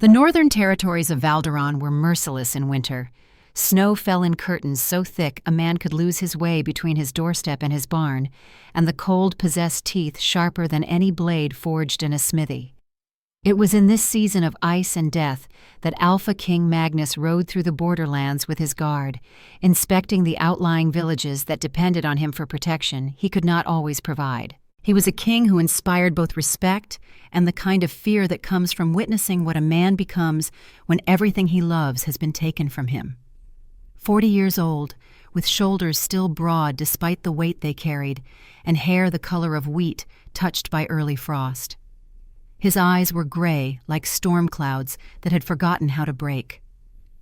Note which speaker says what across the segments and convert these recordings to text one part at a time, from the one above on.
Speaker 1: The northern territories of Valderon were merciless in winter. Snow fell in curtains so thick a man could lose his way between his doorstep and his barn, and the cold possessed teeth sharper than any blade forged in a smithy. It was in this season of ice and death that Alpha King Magnus rode through the borderlands with his guard, inspecting the outlying villages that depended on him for protection he could not always provide. He was a king who inspired both respect and the kind of fear that comes from witnessing what a man becomes when everything he loves has been taken from him. 40 years old, with shoulders still broad despite the weight they carried, and hair the color of wheat touched by early frost. His eyes were gray like storm clouds that had forgotten how to break.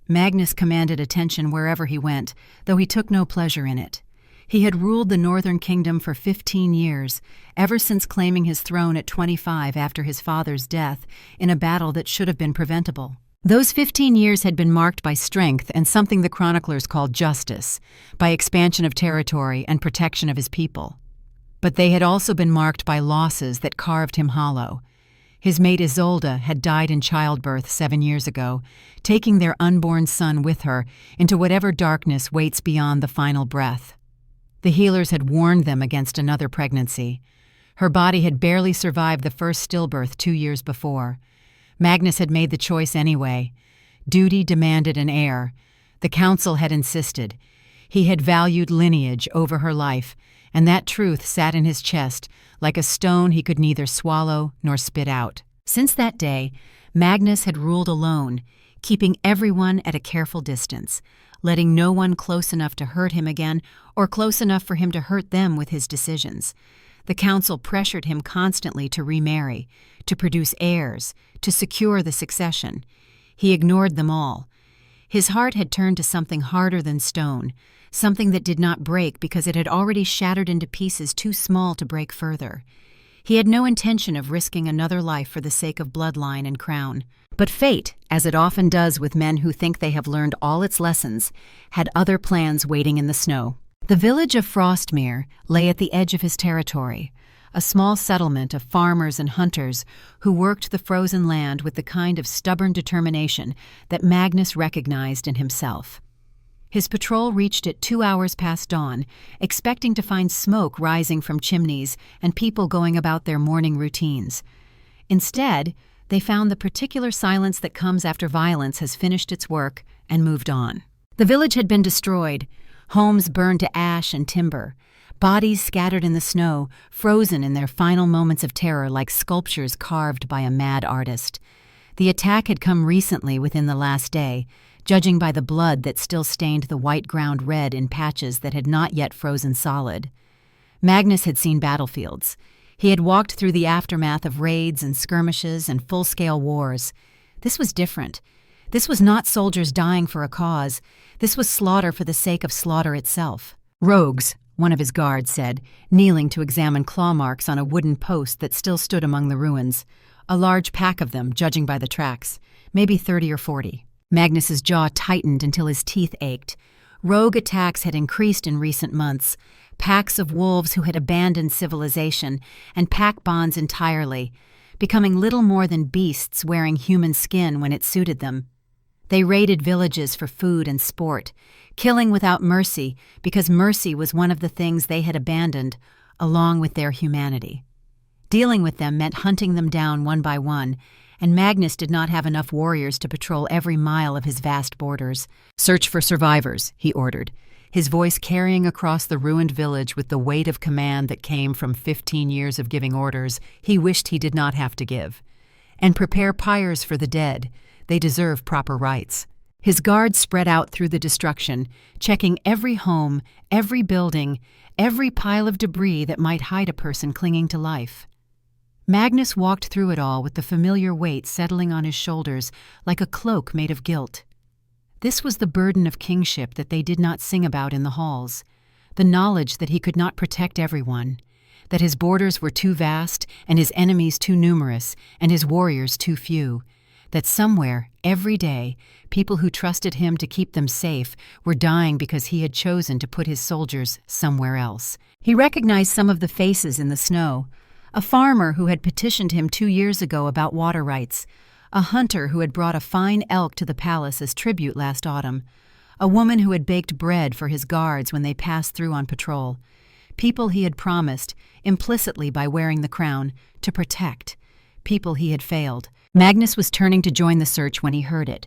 Speaker 1: Magnus commanded attention wherever he went, though he took no pleasure in it. He had ruled the northern kingdom for 15 years, ever since claiming his throne at 25 after his father's death in a battle that should have been preventable. Those 15 years had been marked by strength and something the chroniclers called justice, by expansion of territory and protection of his people. But they had also been marked by losses that carved him hollow. His mate Isolde had died in childbirth 7 years ago, taking their unborn son with her into whatever darkness waits beyond the final breath. The healers had warned them against another pregnancy. Her body had barely survived the first stillbirth 2 years before. Magnus had made the choice anyway. Duty demanded an heir. The council had insisted. He had valued lineage over her life, and that truth sat in his chest like a stone he could neither swallow nor spit out. Since that day, Magnus had ruled alone, keeping everyone at a careful distance, letting no one close enough to hurt him again or close enough for him to hurt them with his decisions. The council pressured him constantly to remarry, to produce heirs, to secure the succession. He ignored them all. His heart had turned to something harder than stone, something that did not break because it had already shattered into pieces too small to break further. He had no intention of risking another life for the sake of bloodline and crown. But fate, as it often does with men who think they have learned all its lessons, had other plans waiting in the snow. The village of Frostmere lay at the edge of his territory, a small settlement of farmers and hunters who worked the frozen land with the kind of stubborn determination that Magnus recognized in himself. His patrol reached it 2 hours past dawn, expecting to find smoke rising from chimneys and people going about their morning routines. Instead, they found the particular silence that comes after violence has finished its work and moved on. The village had been destroyed, homes burned to ash and timber, bodies scattered in the snow, frozen in their final moments of terror like sculptures carved by a mad artist. The attack had come recently within the last day, judging by the blood that still stained the white ground red in patches that had not yet frozen solid. Magnus had seen battlefields. He had walked through the aftermath of raids and skirmishes and full-scale wars. This was different. This was not soldiers dying for a cause. This was slaughter for the sake of slaughter itself. "Rogues," one of his guards said, kneeling to examine claw marks on a wooden post that still stood among the ruins. A large pack of them, judging by the tracks, maybe 30 or 40. Magnus's jaw tightened until his teeth ached. Rogue attacks had increased in recent months. Packs of wolves who had abandoned civilization and pack bonds entirely, becoming little more than beasts wearing human skin when it suited them. They raided villages for food and sport, killing without mercy because mercy was one of the things they had abandoned, along with their humanity. Dealing with them meant hunting them down one by one, and Magnus did not have enough warriors to patrol every mile of his vast borders. "Search for survivors," he ordered, his voice carrying across the ruined village with the weight of command that came from 15 years of giving orders he wished he did not have to give. "And prepare pyres for the dead. They deserve proper rites." His guards spread out through the destruction, checking every home, every building, every pile of debris that might hide a person clinging to life. Magnus walked through it all with the familiar weight settling on his shoulders like a cloak made of guilt. This was the burden of kingship that they did not sing about in the halls, the knowledge that he could not protect everyone, that his borders were too vast and his enemies too numerous and his warriors too few, that somewhere, every day, people who trusted him to keep them safe were dying because he had chosen to put his soldiers somewhere else. He recognized some of the faces in the snow. A farmer who had petitioned him 2 years ago about water rights, a hunter who had brought a fine elk to the palace as tribute last autumn, a woman who had baked bread for his guards when they passed through on patrol, people he had promised, implicitly by wearing the crown, to protect, people he had failed. Magnus was turning to join the search when he heard it,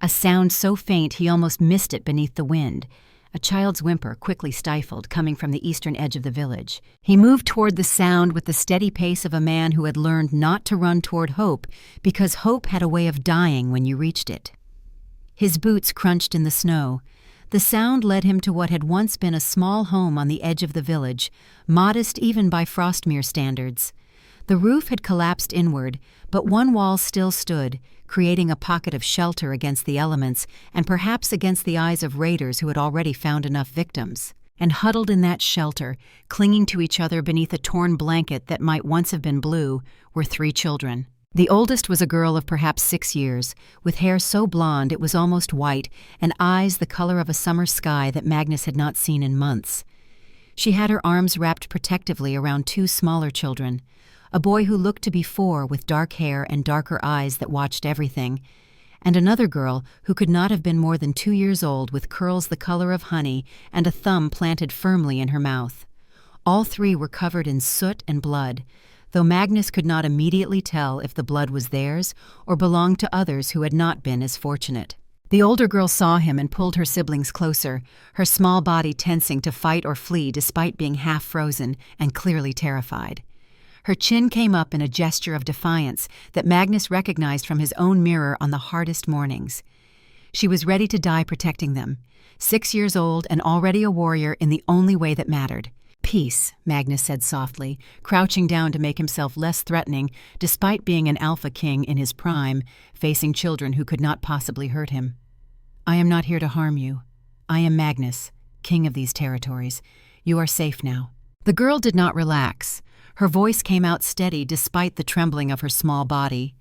Speaker 1: a sound so faint he almost missed it beneath the wind, a child's whimper quickly stifled coming from the eastern edge of the village. He moved toward the sound with the steady pace of a man who had learned not to run toward hope because hope had a way of dying when you reached it. His boots crunched in the snow. The sound led him to what had once been a small home on the edge of the village, modest even by Frostmere standards. The roof had collapsed inward, but one wall still stood, creating a pocket of shelter against the elements and perhaps against the eyes of raiders who had already found enough victims. And huddled in that shelter, clinging to each other beneath a torn blanket that might once have been blue, were 3 children. The oldest was a girl of perhaps 6 years, with hair so blonde it was almost white and eyes the color of a summer sky that Magnus had not seen in months. She had her arms wrapped protectively around 2 smaller children, a boy who looked to be 4 with dark hair and darker eyes that watched everything, and another girl who could not have been more than 2 years old with curls the color of honey and a thumb planted firmly in her mouth. All 3 were covered in soot and blood, though Magnus could not immediately tell if the blood was theirs or belonged to others who had not been as fortunate. The older girl saw him and pulled her siblings closer, her small body tensing to fight or flee despite being half frozen and clearly terrified. Her chin came up in a gesture of defiance that Magnus recognized from his own mirror on the hardest mornings. She was ready to die protecting them, 6 years old and already a warrior in the only way that mattered. "Peace," Magnus said softly, crouching down to make himself less threatening despite being an Alpha King in his prime, facing children who could not possibly hurt him. "I am not here to harm you. I am Magnus, king of these territories. You are safe now." The girl did not relax. Her voice came out steady despite the trembling of her small body.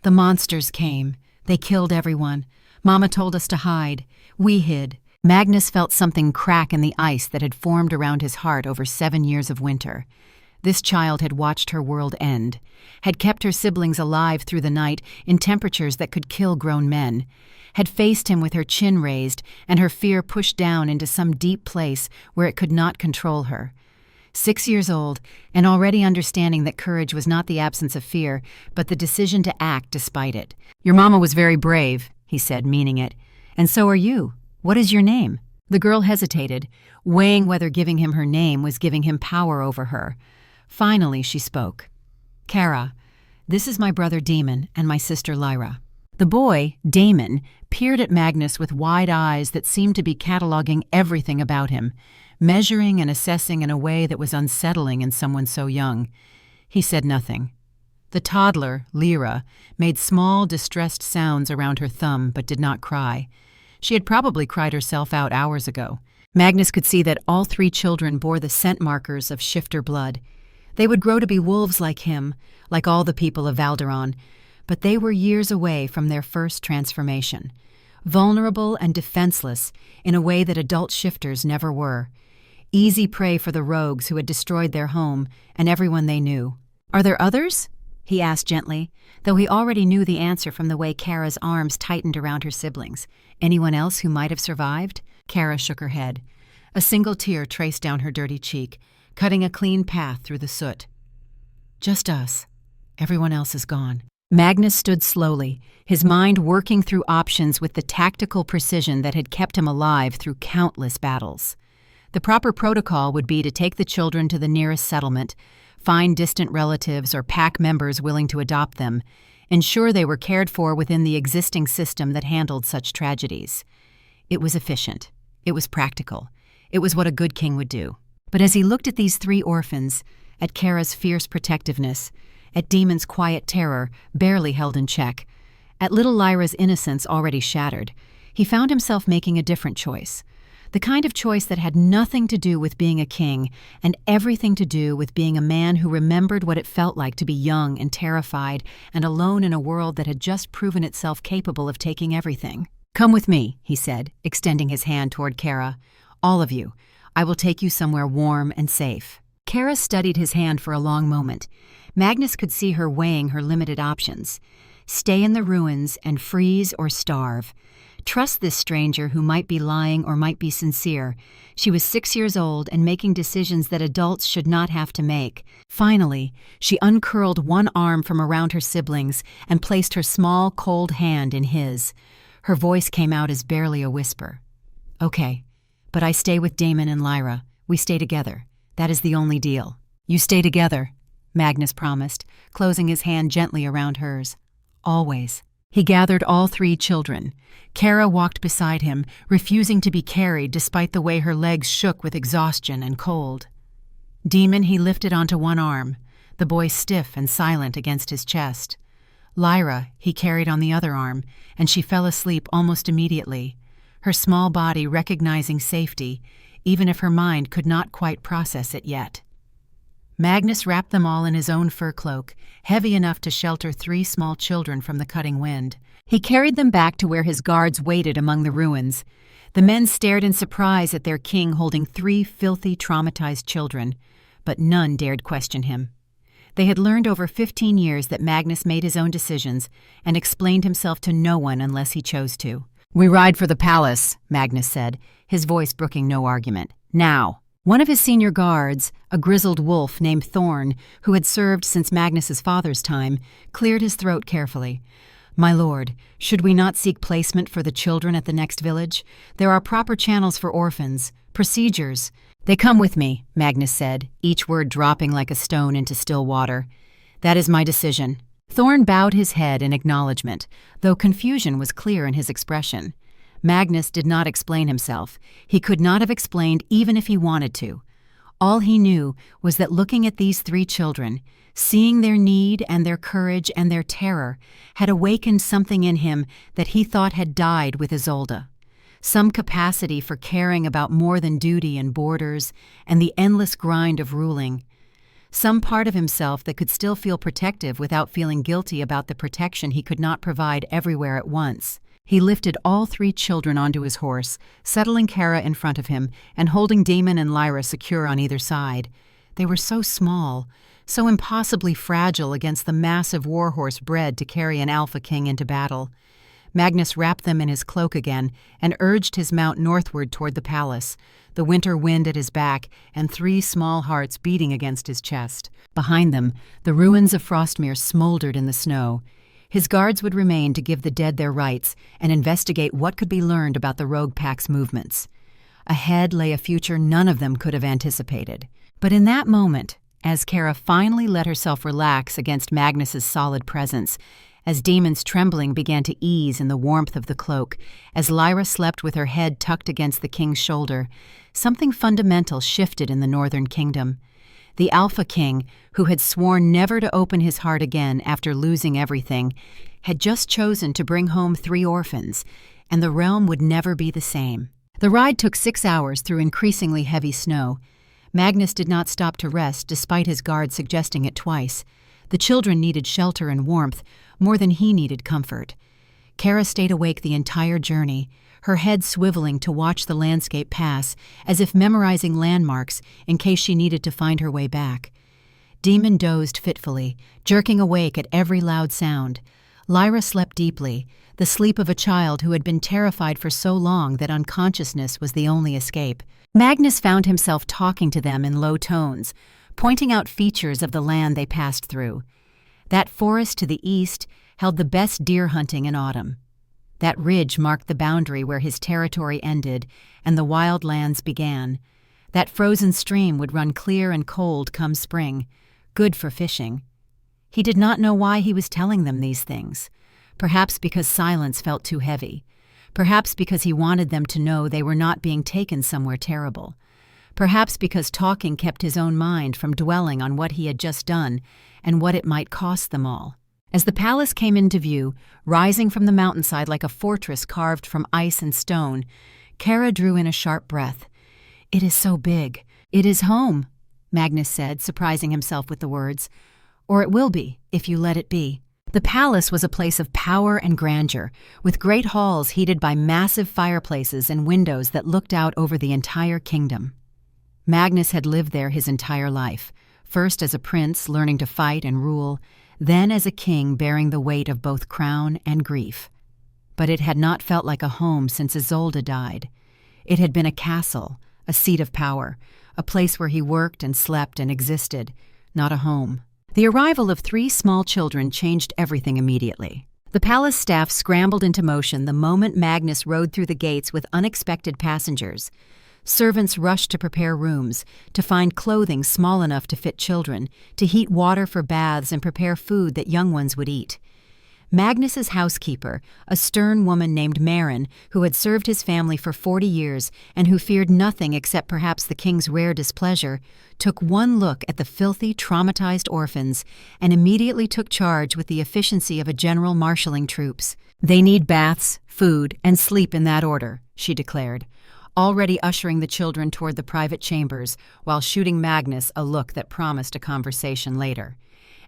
Speaker 1: "The monsters came. They killed everyone. Mama told us to hide. We hid." Magnus felt something crack in the ice that had formed around his heart over 7 years of winter. This child had watched her world end, had kept her siblings alive through the night in temperatures that could kill grown men, had faced him with her chin raised and her fear pushed down into some deep place where it could not control her. 6 years old, and already understanding that courage was not the absence of fear, but the decision to act despite it. "Your mama was very brave," he said, meaning it. "And so are you. What is your name?" The girl hesitated, weighing whether giving him her name was giving him power over her. Finally, she spoke. "Kara. This is my brother Daemon and my sister Lyra." The boy, Daemon, peered at Magnus with wide eyes that seemed to be cataloging everything about him, measuring and assessing in a way that was unsettling in someone so young. He said nothing. The toddler, Lyra, made small, distressed sounds around her thumb but did not cry. She had probably cried herself out hours ago. Magnus could see that all 3 children bore the scent markers of shifter blood. They would grow to be wolves like him, like all the people of Valderon, but they were years away from their first transformation. Vulnerable and defenseless in a way that adult shifters never were. Easy prey for the rogues who had destroyed their home and everyone they knew. "Are there others?" he asked gently, though he already knew the answer from the way Kara's arms tightened around her siblings. "Anyone else who might have survived?" Kara shook her head. A single tear traced down her dirty cheek, cutting a clean path through the soot. "Just us. Everyone else is gone." Magnus stood slowly, his mind working through options with the tactical precision that had kept him alive through countless battles. The proper protocol would be to take the children to the nearest settlement, find distant relatives or pack members willing to adopt them, ensure they were cared for within the existing system that handled such tragedies. It was efficient. It was practical. It was what a good king would do. But as he looked at these 3 orphans, at Kara's fierce protectiveness, at Daemon's quiet terror, barely held in check, at little Lyra's innocence already shattered, he found himself making a different choice. The kind of choice that had nothing to do with being a king and everything to do with being a man who remembered what it felt like to be young and terrified and alone in a world that had just proven itself capable of taking everything. "Come with me," he said, extending his hand toward Kara. "All of you. I will take you somewhere warm and safe." Kara studied his hand for a long moment. Magnus could see her weighing her limited options. Stay in the ruins and freeze or starve. Trust this stranger who might be lying or might be sincere. She was 6 years old and making decisions that adults should not have to make. Finally, she uncurled one arm from around her siblings and placed her small, cold hand in his. Her voice came out as barely a whisper. "Okay, but I stay with Daemon and Lyra. We stay together. That is the only deal." "You stay together," Magnus promised, closing his hand gently around hers. "Always." He gathered all 3 children. Kara walked beside him, refusing to be carried despite the way her legs shook with exhaustion and cold. Daemon he lifted onto one arm, the boy stiff and silent against his chest. Lyra he carried on the other arm, and she fell asleep almost immediately, her small body recognizing safety, even if her mind could not quite process it yet. Magnus wrapped them all in his own fur cloak, heavy enough to shelter 3 small children from the cutting wind. He carried them back to where his guards waited among the ruins. The men stared in surprise at their king holding 3 filthy, traumatized children, but none dared question him. They had learned over 15 years that Magnus made his own decisions and explained himself to no one unless he chose to. "We ride for the palace," Magnus said, his voice brooking no argument. "Now." One of his senior guards, a grizzled wolf named Thorn, who had served since Magnus's father's time, cleared his throat carefully. "My lord, should we not seek placement for the children at the next village? There are proper channels for orphans, procedures." "They come with me," Magnus said, each word dropping like a stone into still water. "That is my decision." Thorn bowed his head in acknowledgement, though confusion was clear in his expression. Magnus did not explain himself. He could not have explained even if he wanted to. All he knew was that looking at these 3 children, seeing their need and their courage and their terror, had awakened something in him that he thought had died with Isolde. Some capacity for caring about more than duty and borders and the endless grind of ruling. Some part of himself that could still feel protective without feeling guilty about the protection he could not provide everywhere at once. He lifted all 3 children onto his horse, settling Kara in front of him and holding Daemon and Lyra secure on either side. They were so small, so impossibly fragile against the massive warhorse bred to carry an Alpha King into battle. Magnus wrapped them in his cloak again and urged his mount northward toward the palace, the winter wind at his back and 3 small hearts beating against his chest. Behind them, the ruins of Frostmere smoldered in the snow. His guards would remain to give the dead their rights and investigate what could be learned about the rogue pack's movements. Ahead lay a future none of them could have anticipated. But in that moment, as Kara finally let herself relax against Magnus's solid presence, as Daemon's trembling began to ease in the warmth of the cloak, as Lyra slept with her head tucked against the king's shoulder, something fundamental shifted in the northern kingdom. The Alpha King, who had sworn never to open his heart again after losing everything, had just chosen to bring home 3 orphans, and the realm would never be the same. The ride took 6 hours through increasingly heavy snow. Magnus did not stop to rest despite his guard suggesting it twice. The children needed shelter and warmth more than he needed comfort. Kara stayed awake the entire journey, her head swiveling to watch the landscape pass, as if memorizing landmarks in case she needed to find her way back. Daemon dozed fitfully, jerking awake at every loud sound. Lyra slept deeply, the sleep of a child who had been terrified for so long that unconsciousness was the only escape. Magnus found himself talking to them in low tones, pointing out features of the land they passed through. That forest to the east held the best deer hunting in autumn. That ridge marked the boundary where his territory ended and the wild lands began. That frozen stream would run clear and cold come spring, good for fishing. He did not know why he was telling them these things. Perhaps because silence felt too heavy. Perhaps because he wanted them to know they were not being taken somewhere terrible. Perhaps because talking kept his own mind from dwelling on what he had just done and what it might cost them all. As the palace came into view, rising from the mountainside like a fortress carved from ice and stone, Kara drew in a sharp breath. "It is so big. It is home," Magnus said, surprising himself with the words. "Or it will be, if you let it be." The palace was a place of power and grandeur, with great halls heated by massive fireplaces and windows that looked out over the entire kingdom. Magnus had lived there his entire life, first as a prince learning to fight and rule, then as a king bearing the weight of both crown and grief. But it had not felt like a home since Isolde died. It had been a castle, a seat of power, a place where he worked and slept and existed, not a home. The arrival of 3 small children changed everything immediately. The palace staff scrambled into motion the moment Magnus rode through the gates with unexpected passengers. Servants rushed to prepare rooms, to find clothing small enough to fit children, to heat water for baths and prepare food that young ones would eat. Magnus's housekeeper, a stern woman named Maren, who had served his family for 40 years and who feared nothing except perhaps the king's rare displeasure, took one look at the filthy, traumatized orphans and immediately took charge with the efficiency of a general marshalling troops. "They need baths, food, and sleep in that order," she declared, already ushering the children toward the private chambers while shooting Magnus a look that promised a conversation later.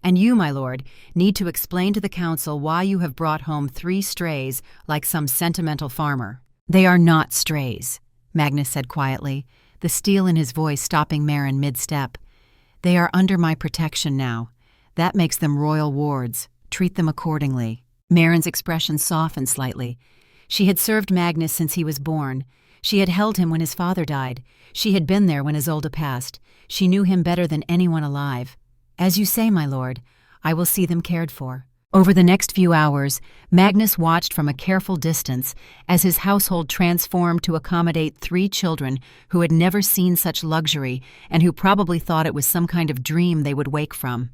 Speaker 1: "And you, my lord, need to explain to the council why you have brought home 3 strays like some sentimental farmer." "They are not strays," Magnus said quietly, the steel in his voice stopping Maren mid-step. "They are under my protection now. That makes them royal wards. Treat them accordingly." Maren's expression softened slightly. She had served Magnus since he was born. She had held him when his father died. She had been there when Isolde passed. She knew him better than anyone alive. "As you say, my lord, I will see them cared for." Over the next few hours, Magnus watched from a careful distance as his household transformed to accommodate 3 children who had never seen such luxury and who probably thought it was some kind of dream they would wake from.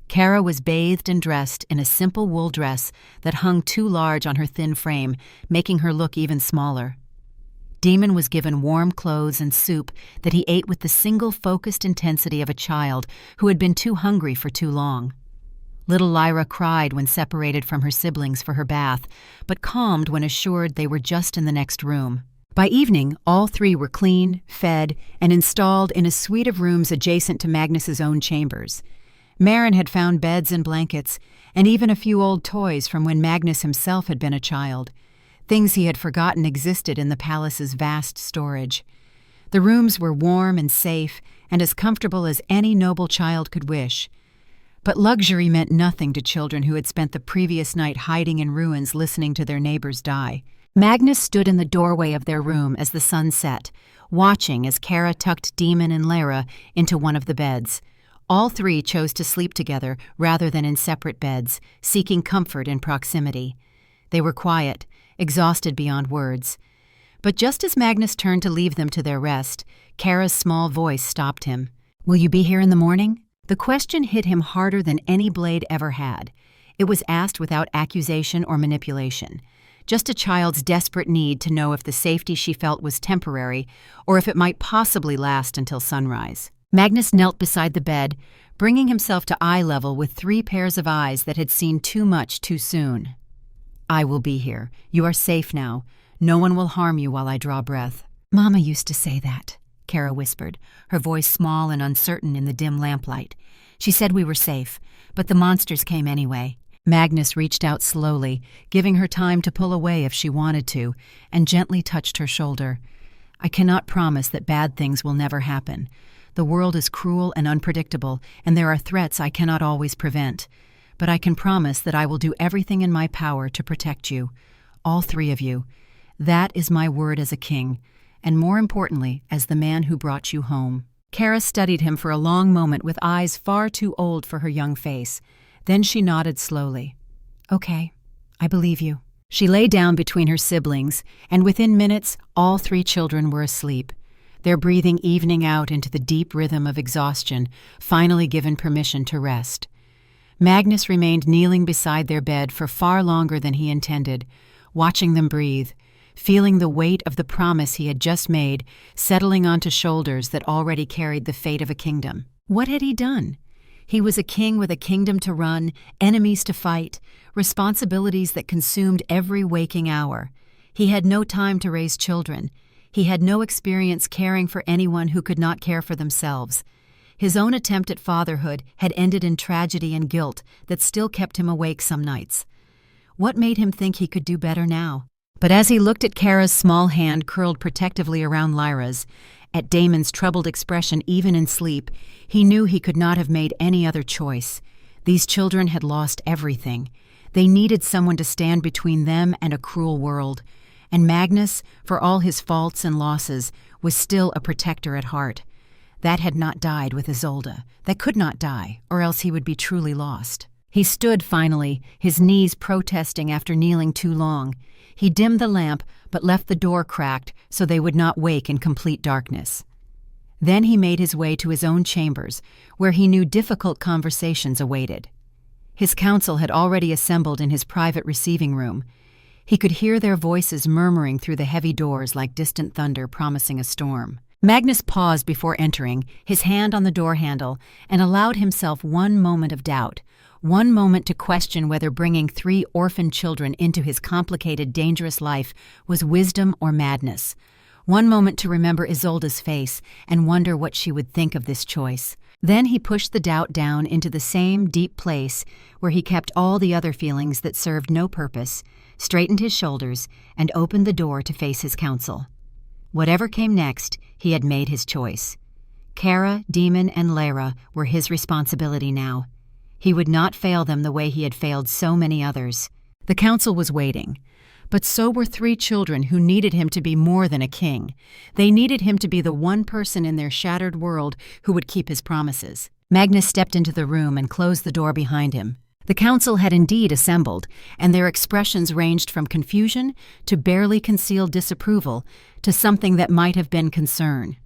Speaker 1: Kara was bathed and dressed in a simple wool dress that hung too large on her thin frame, making her look even smaller. Daemon was given warm clothes and soup that he ate with the single focused intensity of a child who had been too hungry for too long. Little Lyra cried when separated from her siblings for her bath, but calmed when assured they were just in the next room. By evening, all 3 were clean, fed, and installed in a suite of rooms adjacent to Magnus's own chambers. Maren had found beds and blankets, and even a few old toys from when Magnus himself had been a child. Things he had forgotten existed in the palace's vast storage. The rooms were warm and safe and as comfortable as any noble child could wish. But luxury meant nothing to children who had spent the previous night hiding in ruins listening to their neighbors die. Magnus stood in the doorway of their room as the sun set, watching as Kara tucked Daemon and Lyra into one of the beds. All 3 chose to sleep together rather than in separate beds, seeking comfort in proximity. They were quiet, exhausted beyond words. But just as Magnus turned to leave them to their rest, Kara's small voice stopped him. "Will you be here in the morning?" The question hit him harder than any blade ever had. It was asked without accusation or manipulation, just a child's desperate need to know if the safety she felt was temporary or if it might possibly last until sunrise. Magnus knelt beside the bed, bringing himself to eye level with 3 pairs of eyes that had seen too much too soon. "I will be here. You are safe now. No one will harm you while I draw breath." "Mama used to say that," Kara whispered, her voice small and uncertain in the dim lamplight. "She said we were safe, but the monsters came anyway." Magnus reached out slowly, giving her time to pull away if she wanted to, and gently touched her shoulder. "I cannot promise that bad things will never happen. The world is cruel and unpredictable, and there are threats I cannot always prevent. But I can promise that I will do everything in my power to protect you, all 3 of you. That is my word as a king, and more importantly, as the man who brought you home." Kara studied him for a long moment with eyes far too old for her young face. Then she nodded slowly. "Okay, I believe you." She lay down between her siblings, and within minutes, all 3 children were asleep, their breathing evening out into the deep rhythm of exhaustion, finally given permission to rest. Magnus remained kneeling beside their bed for far longer than he intended, watching them breathe, feeling the weight of the promise he had just made settling onto shoulders that already carried the fate of a kingdom. What had he done? He was a king with a kingdom to run, enemies to fight, responsibilities that consumed every waking hour. He had no time to raise children. He had no experience caring for anyone who could not care for themselves. His own attempt at fatherhood had ended in tragedy and guilt that still kept him awake some nights. What made him think he could do better now? But as he looked at Kara's small hand curled protectively around Lyra's, at Daemon's troubled expression even in sleep, he knew he could not have made any other choice. These children had lost everything. They needed someone to stand between them and a cruel world. And Magnus, for all his faults and losses, was still a protector at heart. That had not died with Isolde. That could not die, or else he would be truly lost. He stood finally, his knees protesting after kneeling too long. He dimmed the lamp, but left the door cracked so they would not wake in complete darkness. Then he made his way to his own chambers, where he knew difficult conversations awaited. His council had already assembled in his private receiving room. He could hear their voices murmuring through the heavy doors like distant thunder promising a storm. Magnus paused before entering, his hand on the door handle, and allowed himself one moment of doubt, one moment to question whether bringing 3 orphaned children into his complicated, dangerous life was wisdom or madness. One moment to remember Isolde's face and wonder what she would think of this choice. Then he pushed the doubt down into the same deep place where he kept all the other feelings that served no purpose, straightened his shoulders, and opened the door to face his council. Whatever came next, he had made his choice. Kara, Daemon, and Lyra were his responsibility now. He would not fail them the way he had failed so many others. The council was waiting. But so were 3 children who needed him to be more than a king. They needed him to be the one person in their shattered world who would keep his promises. Magnus stepped into the room and closed the door behind him. The council had indeed assembled, and their expressions ranged from confusion to barely concealed disapproval to something that might have been concern.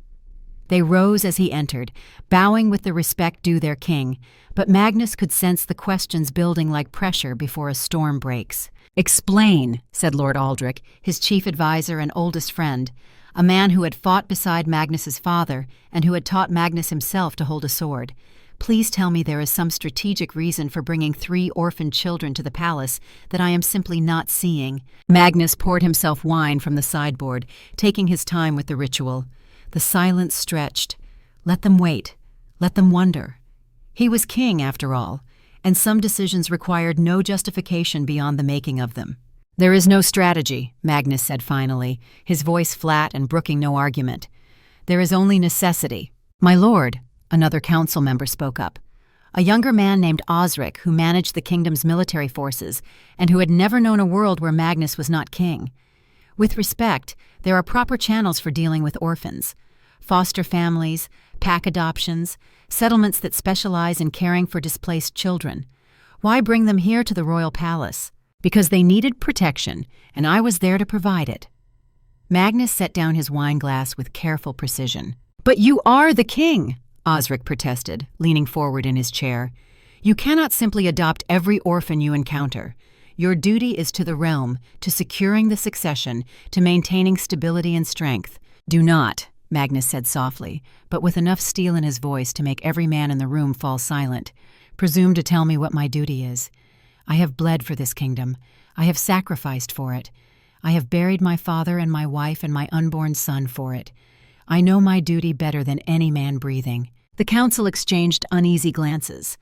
Speaker 1: They rose as he entered, bowing with the respect due their king, but Magnus could sense the questions building like pressure before a storm breaks. "Explain," said Lord Aldrich, his chief advisor and oldest friend, a man who had fought beside Magnus's father and who had taught Magnus himself to hold a sword. "Please tell me there is some strategic reason for bringing 3 orphaned children to the palace that I am simply not seeing." Magnus poured himself wine from the sideboard, taking his time with the ritual. The silence stretched. Let them wait. Let them wonder. He was king, after all, and some decisions required no justification beyond the making of them. "There is no strategy," Magnus said finally, his voice flat and brooking no argument. "There is only necessity." "My lord," another council member spoke up, a younger man named Osric who managed the kingdom's military forces and who had never known a world where Magnus was not king. "With respect, there are proper channels for dealing with orphans. Foster families, pack adoptions, settlements that specialize in caring for displaced children. Why bring them here to the royal palace? Because they needed protection, and I was there to provide it." Magnus set down his wine glass with careful precision. "But you are the king," Osric protested, leaning forward in his chair. "You cannot simply adopt every orphan you encounter. Your duty is to the realm, to securing the succession, to maintaining stability and strength." "Do not," Magnus said softly, but with enough steel in his voice to make every man in the room fall silent, "presume to tell me what my duty is. I have bled for this kingdom. I have sacrificed for it. I have buried my father and my wife and my unborn son for it. I know my duty better than any man breathing." The council exchanged uneasy glances.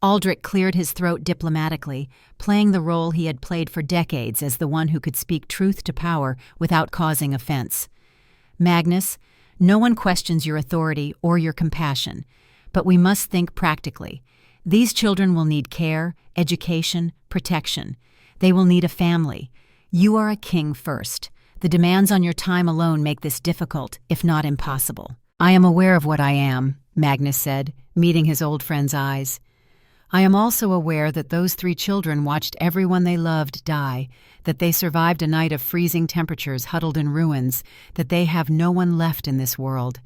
Speaker 1: Aldrich cleared his throat diplomatically, playing the role he had played for decades as the one who could speak truth to power without causing offense. "Magnus, no one questions your authority or your compassion, but we must think practically. These children will need care, education, protection. They will need a family. You are a king first. The demands on your time alone make this difficult, if not impossible." "I am aware of what I am," Magnus said, meeting his old friend's eyes. "I am also aware that those 3 children watched everyone they loved die, that they survived a night of freezing temperatures huddled in ruins, that they have no one left in this world.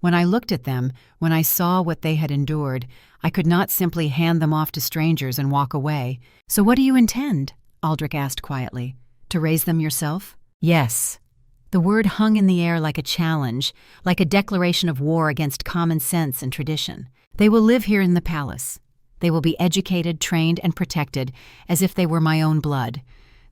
Speaker 1: When I looked at them, when I saw what they had endured, I could not simply hand them off to strangers and walk away." "So what do you intend?" Aldrich asked quietly. "To raise them yourself?" "Yes." The word hung in the air like a challenge, like a declaration of war against common sense and tradition. "They will live here in the palace. They will be educated, trained, and protected as if they were my own blood.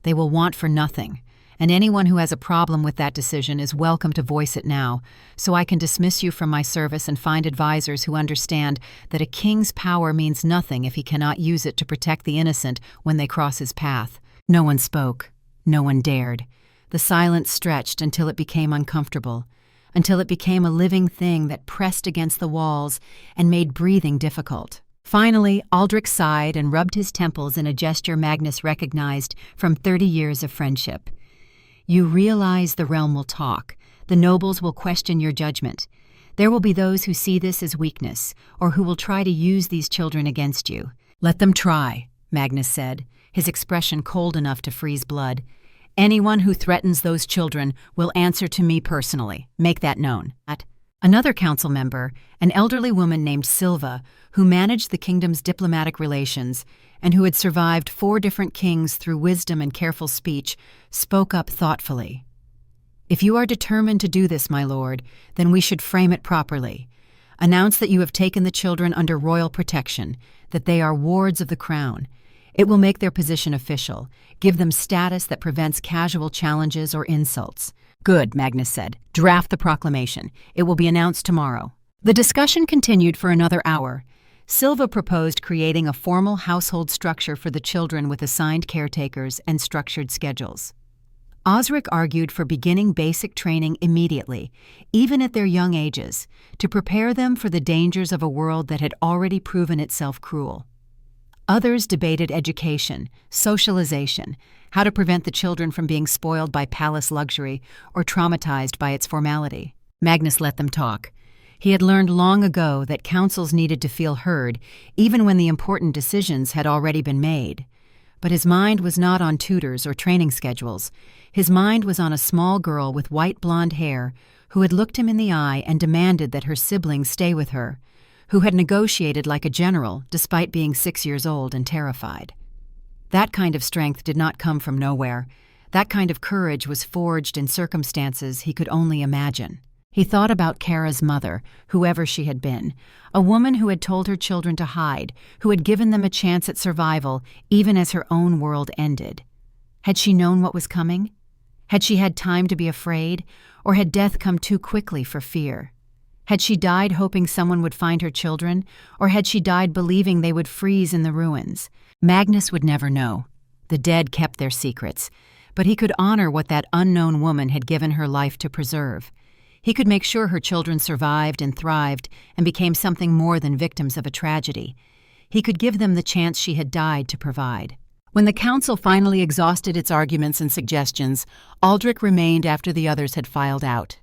Speaker 1: They will want for nothing, and anyone who has a problem with that decision is welcome to voice it now, so I can dismiss you from my service and find advisors who understand that a king's power means nothing if he cannot use it to protect the innocent when they cross his path." No one spoke. No one dared. The silence stretched until it became uncomfortable, until it became a living thing that pressed against the walls and made breathing difficult. Finally, Aldrich sighed and rubbed his temples in a gesture Magnus recognized from 30 years of friendship. You realize the realm will talk. The nobles will question your judgment. There will be those who see this as weakness, or who will try to use these children against you. Let them try, Magnus said, his expression cold enough to freeze blood. Anyone who threatens those children will answer to me personally. Make that known. Another council member, an elderly woman named Silva, who managed the kingdom's diplomatic relations and who had survived 4 different kings through wisdom and careful speech, spoke up thoughtfully. If you are determined to do this, my lord, then we should frame it properly. Announce that you have taken the children under royal protection, that they are wards of the crown. It will make their position official, give them status that prevents casual challenges or insults. Good, Magnus said. Draft the proclamation. It will be announced tomorrow. The discussion continued for another hour. Silva proposed creating a formal household structure for the children with assigned caretakers and structured schedules. Osric argued for beginning basic training immediately, even at their young ages, to prepare them for the dangers of a world that had already proven itself cruel. Others debated education, socialization, how to prevent the children from being spoiled by palace luxury or traumatized by its formality. Magnus let them talk. He had learned long ago that councils needed to feel heard, even when the important decisions had already been made. But his mind was not on tutors or training schedules. His mind was on a small girl with white blonde hair who had looked him in the eye and demanded that her siblings stay with her, who had negotiated like a general despite being 6 years old and terrified. That kind of strength did not come from nowhere. That kind of courage was forged in circumstances he could only imagine. He thought about Kara's mother, whoever she had been, a woman who had told her children to hide, who had given them a chance at survival even as her own world ended. Had she known what was coming? Had she had time to be afraid, or had death come too quickly for fear? Had she died hoping someone would find her children, or had she died believing they would freeze in the ruins? Magnus would never know. The dead kept their secrets, but he could honor what that unknown woman had given her life to preserve. He could make sure her children survived and thrived and became something more than victims of a tragedy. He could give them the chance she had died to provide. When the council finally exhausted its arguments and suggestions, Aldrich remained after the others had filed out.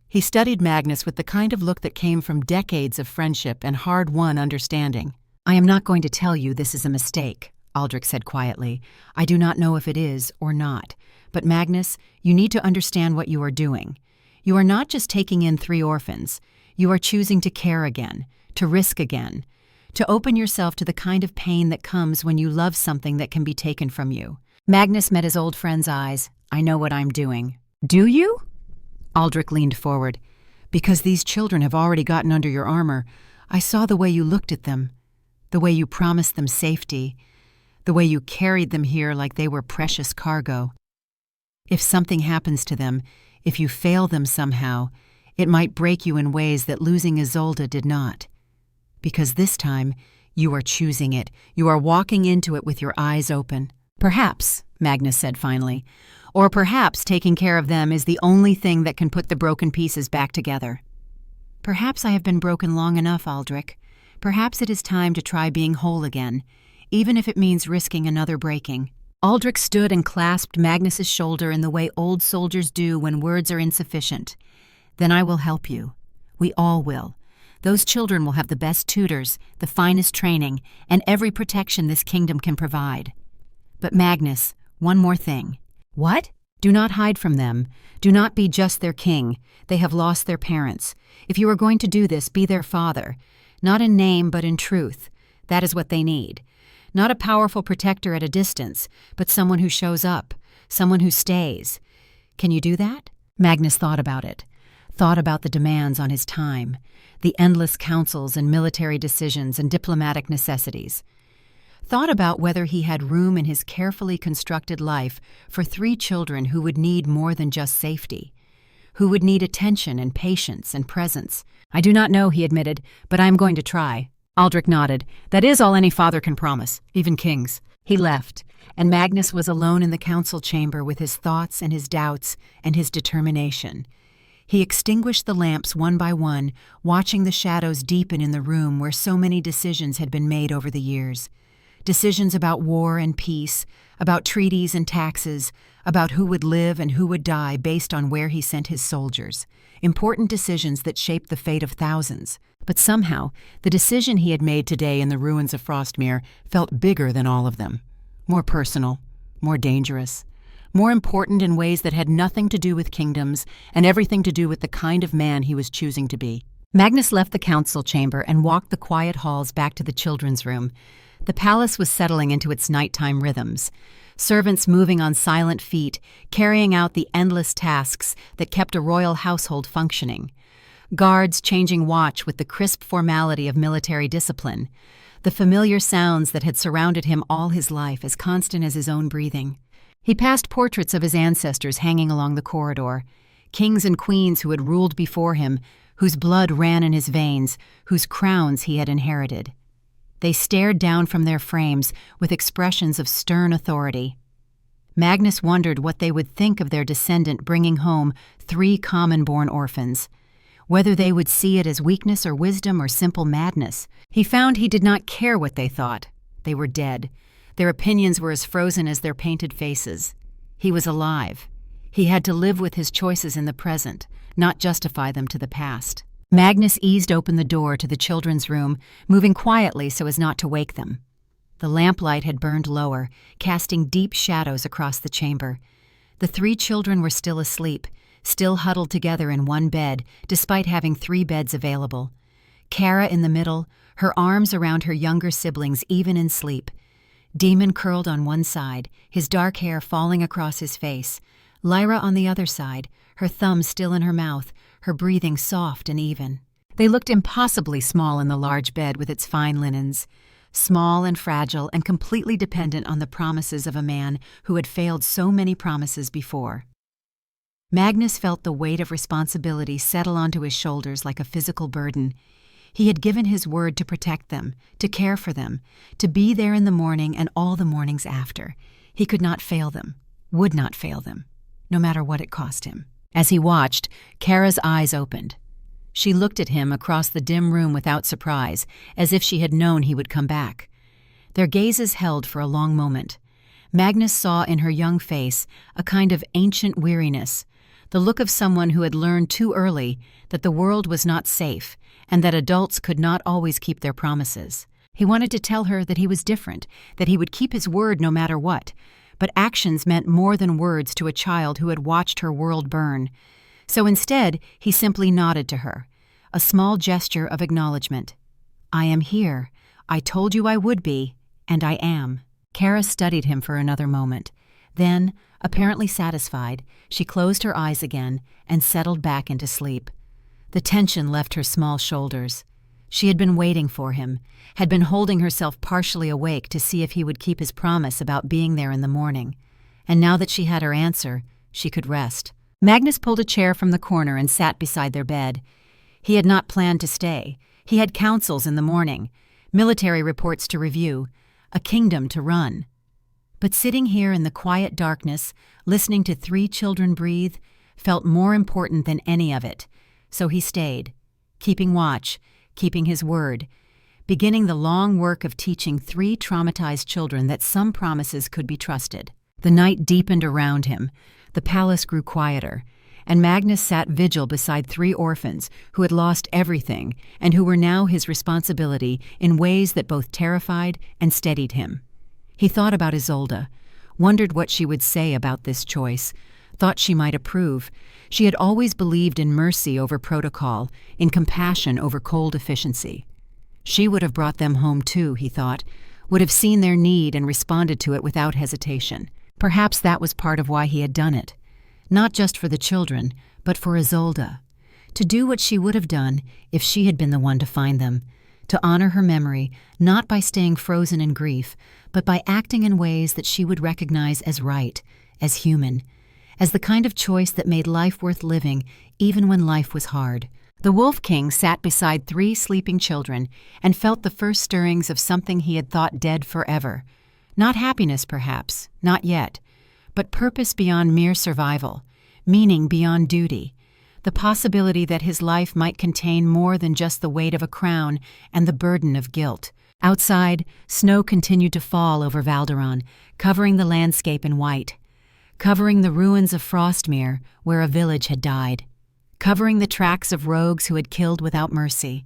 Speaker 1: He studied Magnus with the kind of look that came from decades of friendship and hard-won understanding. I am not going to tell you this is a mistake, Aldrich said quietly. I do not know if it is or not. But Magnus, you need to understand what you are doing. You are not just taking in 3 orphans. You are choosing to care again, to risk again, to open yourself to the kind of pain that comes when you love something that can be taken from you. Magnus met his old friend's eyes. I know what I'm doing. Do you? Aldrich leaned forward. Because these children have already gotten under your armor, I saw the way you looked at them, the way you promised them safety, the way you carried them here like they were precious cargo. If something happens to them, if you fail them somehow, it might break you in ways that losing Isolde did not. Because this time, you are choosing it. You are walking into it with your eyes open. Perhaps, Magnus said finally, or perhaps taking care of them is the only thing that can put the broken pieces back together. Perhaps I have been broken long enough, Aldrich. Perhaps it is time to try being whole again, even if it means risking another breaking. Aldrich stood and clasped Magnus's shoulder in the way old soldiers do when words are insufficient. Then I will help you. We all will. Those children will have the best tutors, the finest training, and every protection this kingdom can provide. But Magnus, one more thing. What? Do not hide from them. Do not be just their king. They have lost their parents. If you are going to do this, be their father. Not in name, but in truth. That is what they need. Not a powerful protector at a distance, but someone who shows up, someone who stays. Can you do that? Magnus thought about it. Thought about the demands on his time, the endless councils and military decisions and diplomatic necessities. Thought about whether he had room in his carefully constructed life for 3 children who would need more than just safety, who would need attention and patience and presence. I do not know, he admitted, but I am going to try. Aldrich nodded. That is all any father can promise, even kings. He left, and Magnus was alone in the council chamber with his thoughts and his doubts and his determination. He extinguished the lamps one by one, watching the shadows deepen in the room where so many decisions had been made over the years. Decisions about war and peace, about treaties and taxes, about who would live and who would die based on where he sent his soldiers. Important decisions that shaped the fate of thousands. But somehow, the decision he had made today in the ruins of Frostmere felt bigger than all of them. More personal, more dangerous, more important in ways that had nothing to do with kingdoms and everything to do with the kind of man he was choosing to be. Magnus left the council chamber and walked the quiet halls back to the children's room. The palace was settling into its nighttime rhythms, servants moving on silent feet, carrying out the endless tasks that kept a royal household functioning. Guards changing watch with the crisp formality of military discipline, the familiar sounds that had surrounded him all his life as constant as his own breathing. He passed portraits of his ancestors hanging along the corridor, kings and queens who had ruled before him, whose blood ran in his veins, whose crowns he had inherited. They stared down from their frames with expressions of stern authority. Magnus wondered what they would think of their descendant bringing home 3 commonborn orphans. Whether they would see it as weakness or wisdom or simple madness. He found he did not care what they thought. They were dead. Their opinions were as frozen as their painted faces. He was alive. He had to live with his choices in the present, not justify them to the past. Magnus eased open the door to the children's room, moving quietly so as not to wake them. The lamplight had burned lower, casting deep shadows across the chamber. The 3 children were still asleep, still huddled together in one bed, despite having 3 beds available. Kara in the middle, her arms around her younger siblings even in sleep. Daemon curled on one side, his dark hair falling across his face. Lyra on the other side, her thumb still in her mouth, her breathing soft and even. They looked impossibly small in the large bed with its fine linens, small and fragile and completely dependent on the promises of a man who had failed so many promises before. Magnus felt the weight of responsibility settle onto his shoulders like a physical burden. He had given his word to protect them, to care for them, to be there in the morning and all the mornings after. He could not fail them, would not fail them, no matter what it cost him. As he watched, Kara's eyes opened. She looked at him across the dim room without surprise, as if she had known he would come back. Their gazes held for a long moment. Magnus saw in her young face a kind of ancient weariness, the look of someone who had learned too early that the world was not safe and that adults could not always keep their promises. He wanted to tell her that he was different, that he would keep his word no matter what, but actions meant more than words to a child who had watched her world burn. So instead, he simply nodded to her, a small gesture of acknowledgement. "I am here. I told you I would be, and I am." Kara studied him for another moment. Then, apparently satisfied, she closed her eyes again and settled back into sleep. The tension left her small shoulders. She had been waiting for him, had been holding herself partially awake to see if he would keep his promise about being there in the morning. And now that she had her answer, she could rest. Magnus pulled a chair from the corner and sat beside their bed. He had not planned to stay. He had councils in the morning, military reports to review, a kingdom to run. But sitting here in the quiet darkness, listening to 3 children breathe, felt more important than any of it. So he stayed, keeping watch, keeping his word, beginning the long work of teaching 3 traumatized children that some promises could be trusted. The night deepened around him. The palace grew quieter, and Magnus sat vigil beside 3 orphans who had lost everything and who were now his responsibility in ways that both terrified and steadied him. He thought about Isolde, wondered what she would say about this choice, thought she might approve. She had always believed in mercy over protocol, in compassion over cold efficiency. She would have brought them home too, he thought, would have seen their need and responded to it without hesitation. Perhaps that was part of why he had done it. Not just for the children, but for Isolde. To do what she would have done if she had been the one to find them. To honor her memory, not by staying frozen in grief, but by acting in ways that she would recognize as right, as human, as the kind of choice that made life worth living even when life was hard. The Wolf King sat beside 3 sleeping children and felt the first stirrings of something he had thought dead forever. Not happiness, perhaps, not yet, but purpose beyond mere survival, meaning beyond duty. the possibility that his life might contain more than just the weight of a crown and the burden of guilt. Outside, snow continued to fall over Valderon, covering the landscape in white, covering the ruins of Frostmere, where a village had died, covering the tracks of rogues who had killed without mercy,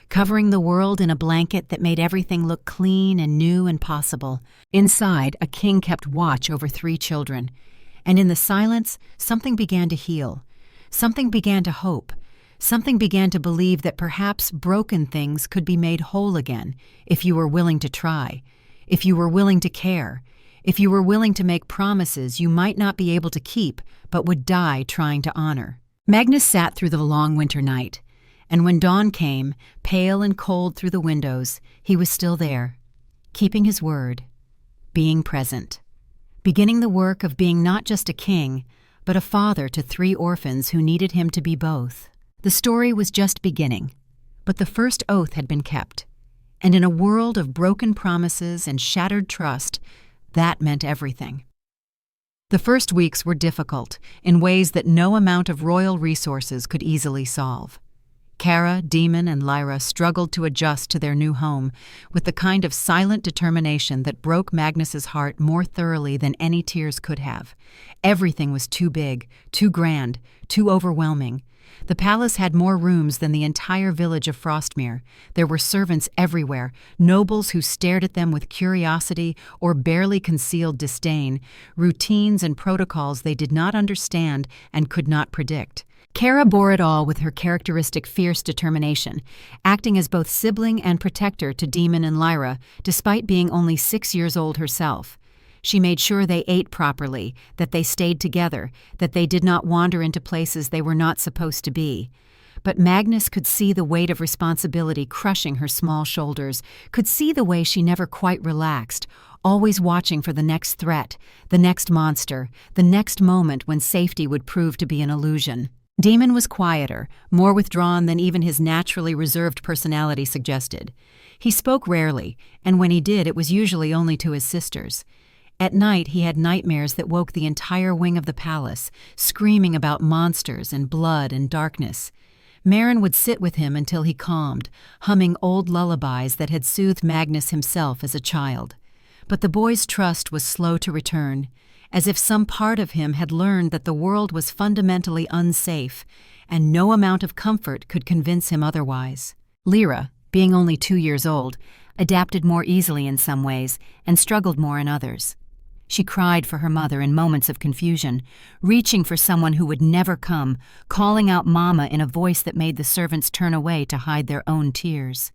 Speaker 1: covering the world in a blanket that made everything look clean and new and possible. Inside, a king kept watch over 3 children, and in the silence, something began to heal. Something began to hope. Something began to believe that perhaps broken things could be made whole again if you were willing to try, if you were willing to care, if you were willing to make promises you might not be able to keep but would die trying to honor. Magnus sat through the long winter night, and when dawn came, pale and cold through the windows, he was still there, keeping his word, being present, beginning the work of being not just a king, but a father to 3 orphans who needed him to be both. The story was just beginning, but the first oath had been kept, and in a world of broken promises and shattered trust, that meant everything. The first weeks were difficult in ways that no amount of royal resources could easily solve. Kara, Daemon, and Lyra struggled to adjust to their new home with the kind of silent determination that broke Magnus's heart more thoroughly than any tears could have. Everything was too big, too grand, too overwhelming. The palace had more rooms than the entire village of Frostmere. There were servants everywhere, nobles who stared at them with curiosity or barely concealed disdain, routines and protocols they did not understand and could not predict. Kara bore it all with her characteristic fierce determination, acting as both sibling and protector to Daemon and Lyra, despite being only 6 years old herself. She made sure they ate properly, that they stayed together, that they did not wander into places they were not supposed to be. But Magnus could see the weight of responsibility crushing her small shoulders, could see the way she never quite relaxed, always watching for the next threat, the next monster, the next moment when safety would prove to be an illusion. Daemon was quieter, more withdrawn than even his naturally reserved personality suggested. He spoke rarely, and when he did, it was usually only to his sisters. At night, he had nightmares that woke the entire wing of the palace, screaming about monsters and blood and darkness. Maren would sit with him until he calmed, humming old lullabies that had soothed Magnus himself as a child. But the boy's trust was slow to return, as if some part of him had learned that the world was fundamentally unsafe, and no amount of comfort could convince him otherwise. Lyra, being only 2 years old, adapted more easily in some ways and struggled more in others. She cried for her mother in moments of confusion, reaching for someone who would never come, calling out Mama in a voice that made the servants turn away to hide their own tears.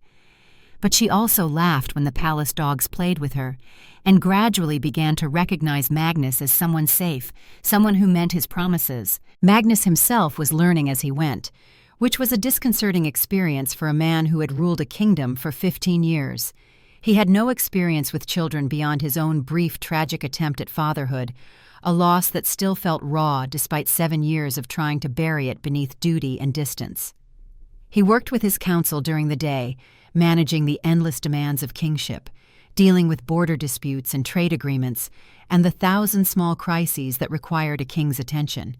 Speaker 1: But she also laughed when the palace dogs played with her, and gradually began to recognize Magnus as someone safe, someone who meant his promises. Magnus himself was learning as he went, which was a disconcerting experience for a man who had ruled a kingdom for 15 years. He had no experience with children beyond his own brief, tragic attempt at fatherhood, a loss that still felt raw despite 7 years of trying to bury it beneath duty and distance. He worked with his council during the day, managing the endless demands of kingship, dealing with border disputes and trade agreements, and the 1,000 small crises that required a king's attention.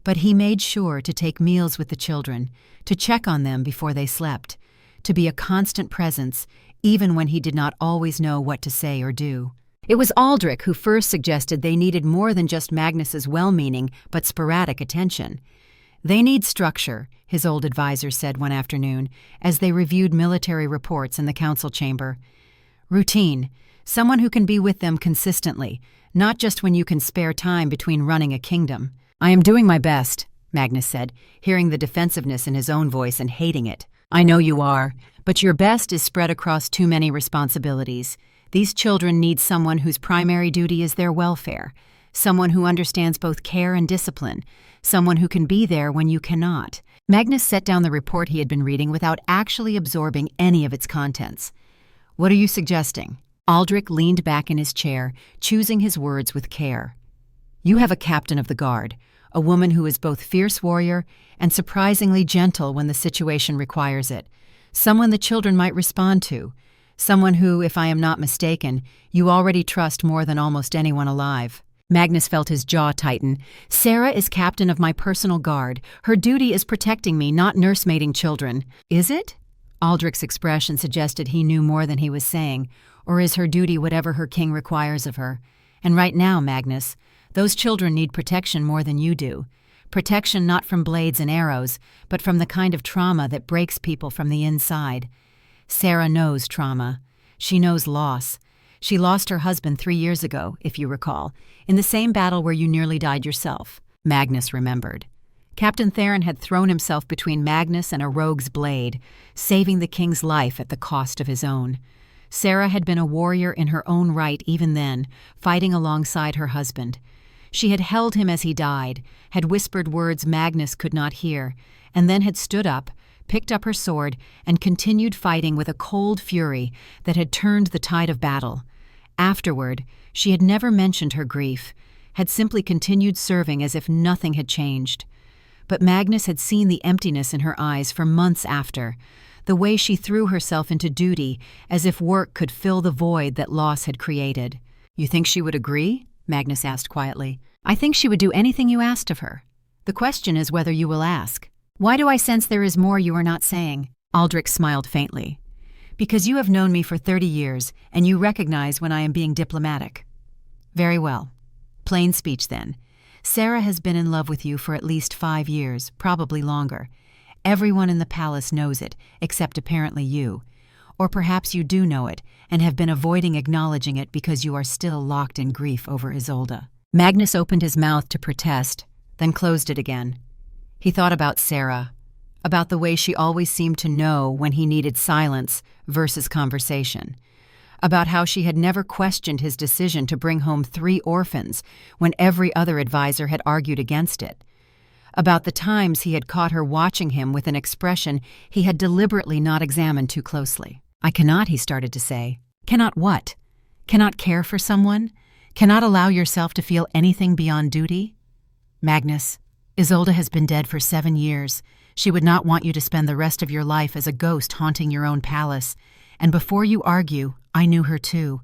Speaker 1: But he made sure to take meals with the children, to check on them before they slept, to be a constant presence, even when he did not always know what to say or do. It was Aldrich who first suggested they needed more than just Magnus's well-meaning but sporadic attention. "They need structure," his old advisor said one afternoon, as they reviewed military reports in the council chamber. "Routine, someone who can be with them consistently, not just when you can spare time between running a kingdom." "I am doing my best," Magnus said, hearing the defensiveness in his own voice and hating it. "I know you are, but your best is spread across too many responsibilities. These children need someone whose primary duty is their welfare, someone who understands both care and discipline, someone who can be there when you cannot." Magnus set down the report he had been reading without actually absorbing any of its contents. "What are you suggesting?" Aldrich leaned back in his chair, choosing his words with care. "You have a captain of the guard, a woman who is both fierce warrior and surprisingly gentle when the situation requires it, someone the children might respond to, someone who, if I am not mistaken, you already trust more than almost anyone alive." Magnus felt his jaw tighten. Sarah is captain of my personal guard. Her duty is protecting me, not nursemaiding children. Is it? Aldrich's expression suggested he knew more than he was saying. Or is her duty whatever her king requires of her? And right now, Magnus, those children need protection more than you do. Protection not from blades and arrows, but from the kind of trauma that breaks people from the inside. Sarah knows trauma. She knows loss. She lost her husband 3 years ago, if you recall, in the same battle where you nearly died yourself. Magnus remembered. Captain Theron had thrown himself between Magnus and a rogue's blade, saving the king's life at the cost of his own. Sarah had been a warrior in her own right even then, fighting alongside her husband. She had held him as he died, had whispered words Magnus could not hear, and then had stood up, picked up her sword, and continued fighting with a cold fury that had turned the tide of battle. Afterward, she had never mentioned her grief, had simply continued serving as if nothing had changed. But Magnus had seen the emptiness in her eyes for months after, the way she threw herself into duty as if work could fill the void that loss had created. "You think she would agree?" Magnus asked quietly. "I think she would do anything you asked of her. The question is whether you will ask." "Why do I sense there is more you are not saying?" Aldrich smiled faintly. "Because you have known me for 30 years, and you recognize when I am being diplomatic." "Very well. Plain speech, then. Sarah has been in love with you for at least 5 years, probably longer. Everyone in the palace knows it, except apparently you. Or perhaps you do know it, and have been avoiding acknowledging it because you are still locked in grief over Isolde." Magnus opened his mouth to protest, then closed it again. He thought about Sarah, about the way she always seemed to know when he needed silence versus conversation, about how she had never questioned his decision to bring home 3 orphans when every other advisor had argued against it, about the times he had caught her watching him with an expression he had deliberately not examined too closely. "I cannot," he started to say. "Cannot what? Cannot care for someone? Cannot allow yourself to feel anything beyond duty?" "Magnus, Isolde has been dead for 7 years. She would not want you to spend the rest of your life as a ghost haunting your own palace. And before you argue, I knew her too.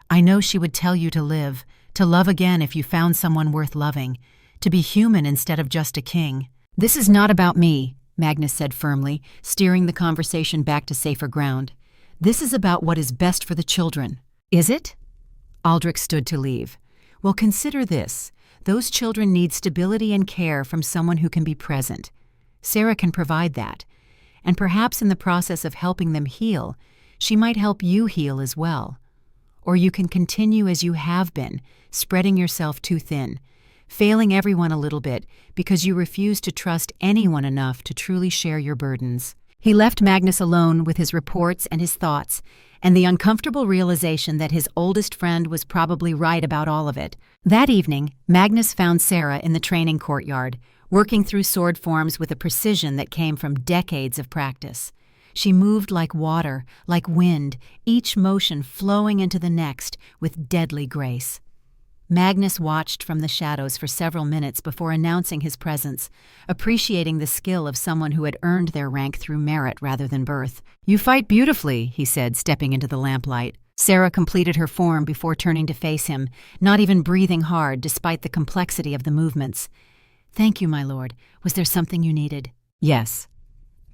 Speaker 1: I know she would tell you to love again if you found someone worth loving, to be human instead of just a king." "This is not about me," Magnus said firmly, steering the conversation back to safer ground. "This is about what is best for the children." "Is it?" Aldrich stood to leave. "Well, consider this. Those children need stability and care from someone who can be present. Sarah can provide that. And perhaps in the process of helping them heal, she might help you heal as well. Or you can continue as you have been, spreading yourself too thin, failing everyone a little bit because you refuse to trust anyone enough to truly share your burdens." He left Magnus alone with his reports and his thoughts, and the uncomfortable realization that his oldest friend was probably right about all of it. That evening, Magnus found Sarah in the training courtyard, working through sword forms with a precision that came from decades of practice. She moved like water, like wind, each motion flowing into the next with deadly grace. Magnus watched from the shadows for several minutes before announcing his presence, appreciating the skill of someone who had earned their rank through merit rather than birth. "You fight beautifully," he said, stepping into the lamplight. Sarah completed her form before turning to face him, not even breathing hard despite the complexity of the movements. "Thank you, my lord. Was there something you needed?" "Yes."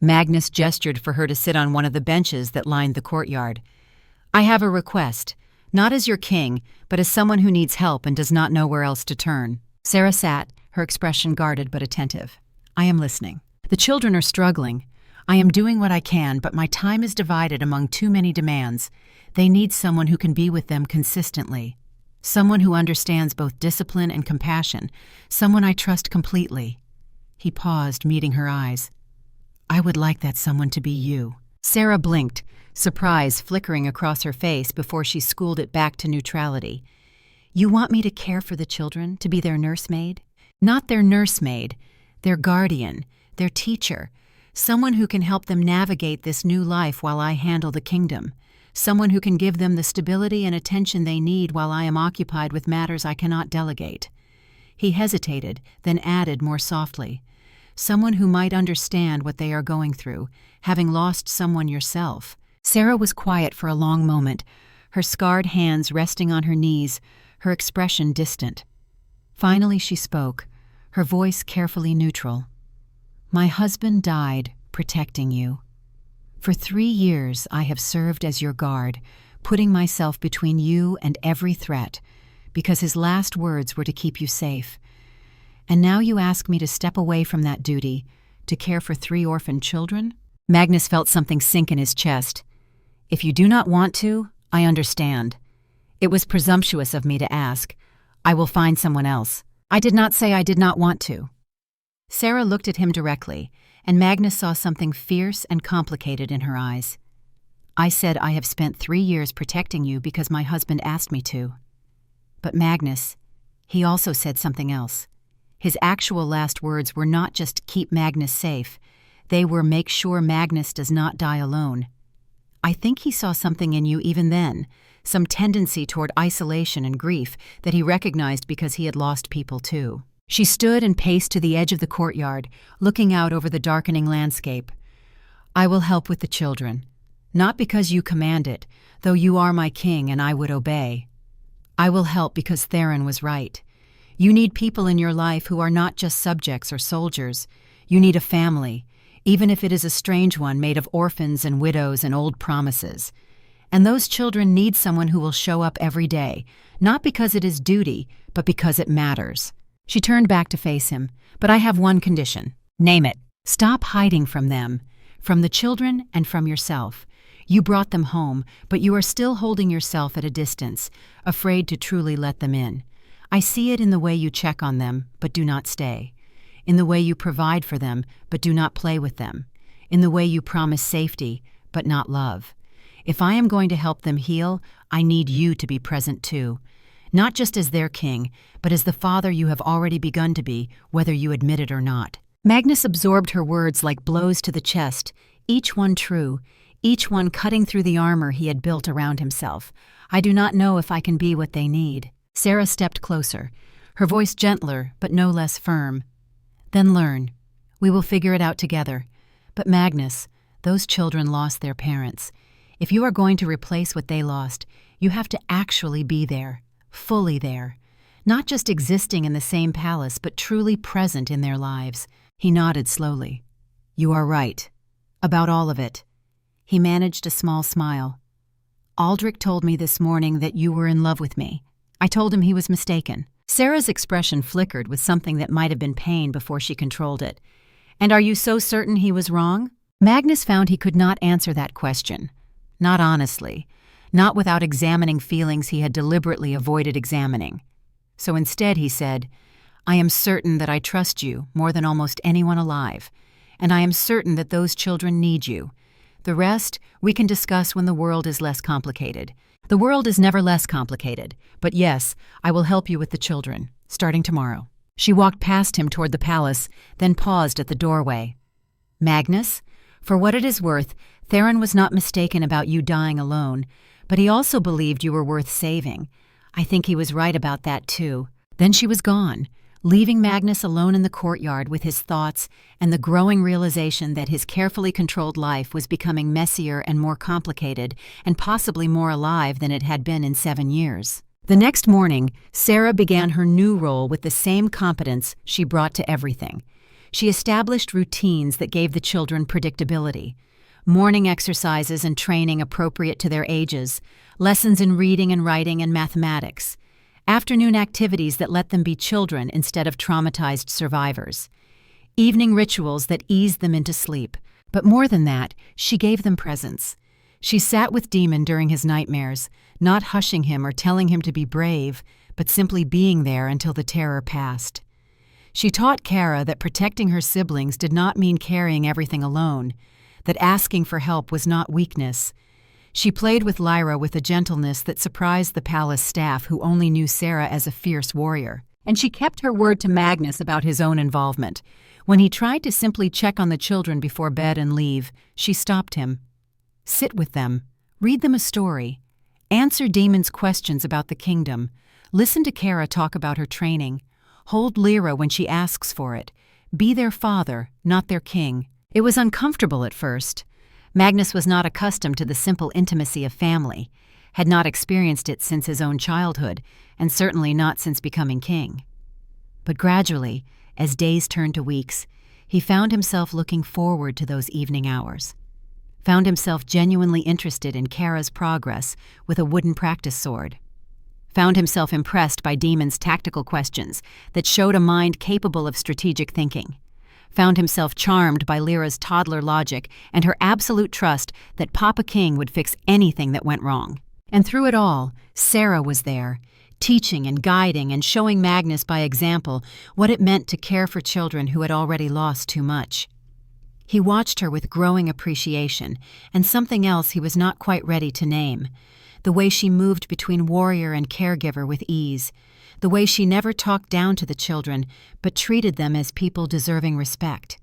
Speaker 1: Magnus gestured for her to sit on one of the benches that lined the courtyard. "I have a request. Not as your king, but as someone who needs help and does not know where else to turn." Sarah sat, her expression guarded but attentive. "I am listening. The children are struggling. I am doing what I can, but my time is divided among too many demands. They need someone who can be with them consistently. Someone who understands both discipline and compassion. Someone I trust completely." He paused, meeting her eyes. "I would like that someone to be you." Sarah blinked, surprise flickering across her face before she schooled it back to neutrality. "You want me to care for the children, to be their nursemaid?" "Not their nursemaid, their guardian, their teacher, someone who can help them navigate this new life while I handle the kingdom, someone who can give them the stability and attention they need while I am occupied with matters I cannot delegate." He hesitated, then added more softly, "Someone who might understand what they are going through, having lost someone yourself." Sarah was quiet for a long moment, her scarred hands resting on her knees, her expression distant. Finally she spoke, her voice carefully neutral. "My husband died protecting you. For 3 years I have served as your guard, putting myself between you and every threat, because his last words were to keep you safe. And now you ask me to step away from that duty, to care for 3 orphaned children?" Magnus felt something sink in his chest. "If you do not want to, I understand. It was presumptuous of me to ask. I will find someone else. I did not say I did not want to." Sarah looked at him directly, and Magnus saw something fierce and complicated in her eyes. "I said I have spent 3 years protecting you because my husband asked me to." But Magnus, he also said something else. His actual last words were not just keep Magnus safe, they were make sure Magnus does not die alone. I think he saw something in you even then, some tendency toward isolation and grief that he recognized because he had lost people too. She stood and paced to the edge of the courtyard, looking out over the darkening landscape. "I will help with the children, not because you command it, though you are my king and I would obey. I will help because Theron was right. You need people in your life who are not just subjects or soldiers. You need a family, even if it is a strange one made of orphans and widows and old promises. And those children need someone who will show up every day, not because it is duty, but because it matters." She turned back to face him. "But I have one condition." "Name it." "Stop hiding from them, from the children and from yourself. You brought them home, but you are still holding yourself at a distance, afraid to truly let them in. I see it in the way you check on them, but do not stay. In the way you provide for them, but do not play with them. In the way you promise safety, but not love. If I am going to help them heal, I need you to be present too. Not just as their king, but as the father you have already begun to be, whether you admit it or not." Magnus absorbed her words like blows to the chest, each one true, each one cutting through the armor he had built around himself. "I do not know if I can be what they need." Sarah stepped closer, her voice gentler but no less firm. "Then learn. We will figure it out together. But Magnus, those children lost their parents. If you are going to replace what they lost, you have to actually be there, fully there. Not just existing in the same palace, but truly present in their lives." He nodded slowly. "You are right. About all of it." He managed a small smile. "Aldrich told me this morning that you were in love with me. I told him he was mistaken." Sarah's expression flickered with something that might have been pain before she controlled it. "And are you so certain he was wrong?" Magnus found he could not answer that question. Not honestly. Not without examining feelings he had deliberately avoided examining. So instead he said, "I am certain that I trust you more than almost anyone alive, and I am certain that those children need you. The rest we can discuss when the world is less complicated. The world is never less complicated, but yes, I will help you with the children, starting tomorrow." She walked past him toward the palace, then paused at the doorway. "Magnus, for what it is worth, Theron was not mistaken about you dying alone, but he also believed you were worth saving. I think he was right about that too." Then she was gone, leaving Magnus alone in the courtyard with his thoughts and the growing realization that his carefully controlled life was becoming messier and more complicated and possibly more alive than it had been in 7 years. The next morning, Sarah began her new role with the same competence she brought to everything. She established routines that gave the children predictability. Morning exercises and training appropriate to their ages, lessons in reading and writing and mathematics, afternoon activities that let them be children instead of traumatized survivors, evening rituals that eased them into sleep. But more than that, she gave them presence. She sat with Daemon during his nightmares, not hushing him or telling him to be brave, but simply being there until the terror passed. She taught Kara that protecting her siblings did not mean carrying everything alone, that asking for help was not weakness. She played with Lyra with a gentleness that surprised the palace staff who only knew Sarah as a fierce warrior. And she kept her word to Magnus about his own involvement. When he tried to simply check on the children before bed and leave, she stopped him. Sit with them. Read them a story. Answer Daemon's questions about the kingdom. Listen to Kara talk about her training. Hold Lyra when she asks for it. Be their father, not their king. It was uncomfortable at first. Magnus was not accustomed to the simple intimacy of family, had not experienced it since his own childhood, and certainly not since becoming king. But gradually, as days turned to weeks, he found himself looking forward to those evening hours. Found himself genuinely interested in Kara's progress with a wooden practice sword. Found himself impressed by Daemon's tactical questions that showed a mind capable of strategic thinking. Found himself charmed by Lyra's toddler logic and her absolute trust that Papa King would fix anything that went wrong. And through it all, Sarah was there, teaching and guiding and showing Magnus by example what it meant to care for children who had already lost too much. He watched her with growing appreciation and something else he was not quite ready to name, the way she moved between warrior and caregiver with ease, the way she never talked down to the children but treated them as people deserving respect,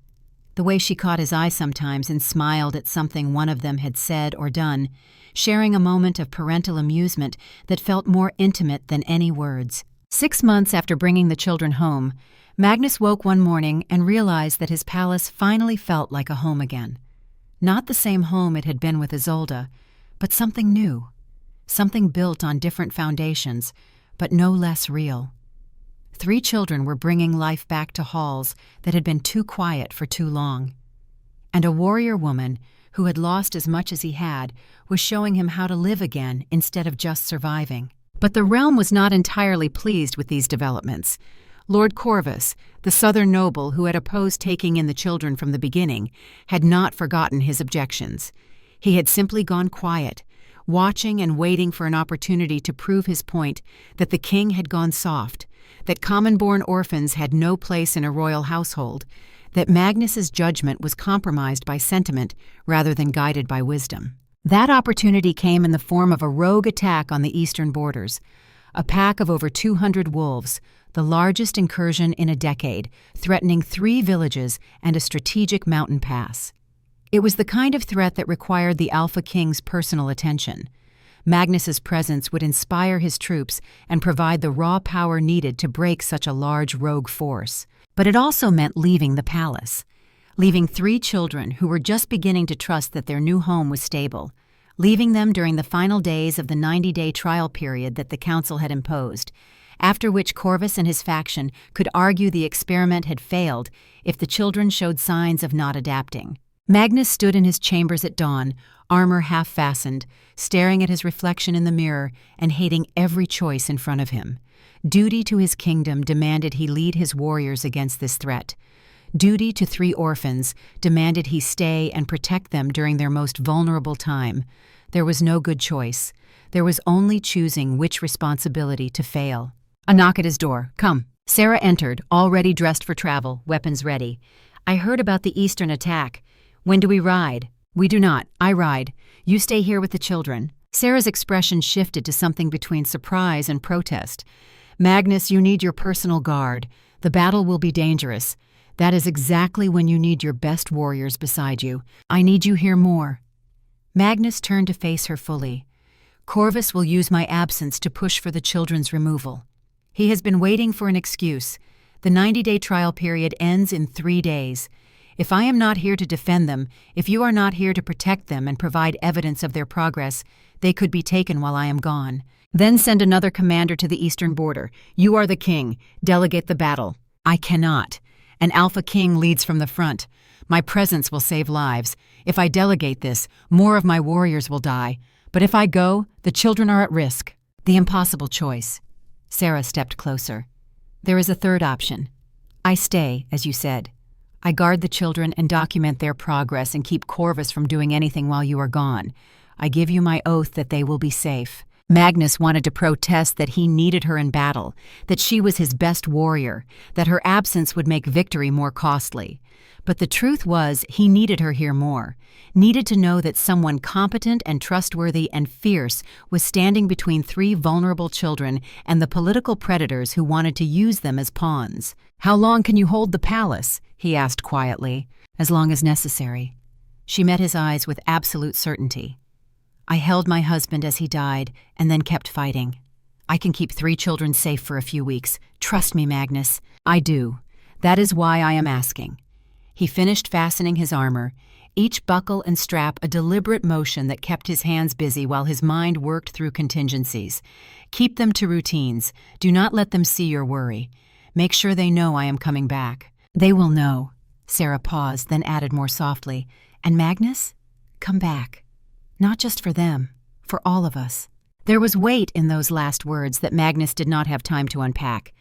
Speaker 1: the way she caught his eye sometimes and smiled at something one of them had said or done, sharing a moment of parental amusement that felt more intimate than any words. 6 months after bringing the children home, Magnus woke one morning and realized that his palace finally felt like a home again. Not the same home it had been with Isolde, but something new, something built on different foundations, but no less real. 3 children were bringing life back to halls that had been too quiet for too long. And a warrior woman, who had lost as much as he had, was showing him how to live again instead of just surviving. But the realm was not entirely pleased with these developments. Lord Corvus, the southern noble who had opposed taking in the children from the beginning, had not forgotten his objections. He had simply gone quiet, watching and waiting for an opportunity to prove his point that the king had gone soft, that commonborn orphans had no place in a royal household, that Magnus's judgment was compromised by sentiment rather than guided by wisdom. That opportunity came in the form of a rogue attack on the eastern borders, a pack of over 200 wolves, the largest incursion in a decade, threatening 3 villages and a strategic mountain pass. It was the kind of threat that required the Alpha King's personal attention. Magnus's presence would inspire his troops and provide the raw power needed to break such a large rogue force. But it also meant leaving the palace, leaving 3 children who were just beginning to trust that their new home was stable, leaving them during the final days of the 90-day trial period that the council had imposed, after which Corvus and his faction could argue the experiment had failed if the children showed signs of not adapting. Magnus stood in his chambers at dawn, armor half-fastened, staring at his reflection in the mirror and hating every choice in front of him. Duty to his kingdom demanded he lead his warriors against this threat. Duty to 3 orphans demanded he stay and protect them during their most vulnerable time. There was no good choice. There was only choosing which responsibility to fail. A knock at his door. "Come." Sarah entered, already dressed for travel, weapons ready. "I heard about the eastern attack. When do we ride?" "We do not. I ride. You stay here with the children." Sarah's expression shifted to something between surprise and protest. "Magnus, you need your personal guard. The battle will be dangerous. That is exactly when you need your best warriors beside you. I need you here more." Magnus turned to face her fully. "Corvus will use my absence to push for the children's removal. He has been waiting for an excuse. The 90-day trial period ends in 3 days. If I am not here to defend them, if you are not here to protect them and provide evidence of their progress, they could be taken while I am gone. Then send another commander to the eastern border. You are the king. Delegate the battle." "I cannot. An Alpha King leads from the front. My presence will save lives. If I delegate this, more of my warriors will die. But if I go, the children are at risk." "The impossible choice." Sarah stepped closer. "There is a third option. I stay, as you said. I guard the children and document their progress and keep Corvus from doing anything while you are gone. I give you my oath that they will be safe." Magnus wanted to protest that he needed her in battle, that she was his best warrior, that her absence would make victory more costly. But the truth was he needed her here more, needed to know that someone competent and trustworthy and fierce was standing between 3 vulnerable children and the political predators who wanted to use them as pawns. "How long can you hold the palace?" he asked quietly. "As long as necessary." She met his eyes with absolute certainty. "I held my husband as he died and then kept fighting. I can keep 3 children safe for a few weeks. Trust me, Magnus." "I do. That is why I am asking." He finished fastening his armor, each buckle and strap a deliberate motion that kept his hands busy while his mind worked through contingencies. "Keep them to routines. Do not let them see your worry. Make sure they know I am coming back." "They will know." Sarah paused, then added more softly, "And Magnus? Come back. Not just for them, for all of us." There was weight in those last words that Magnus did not have time to unpack.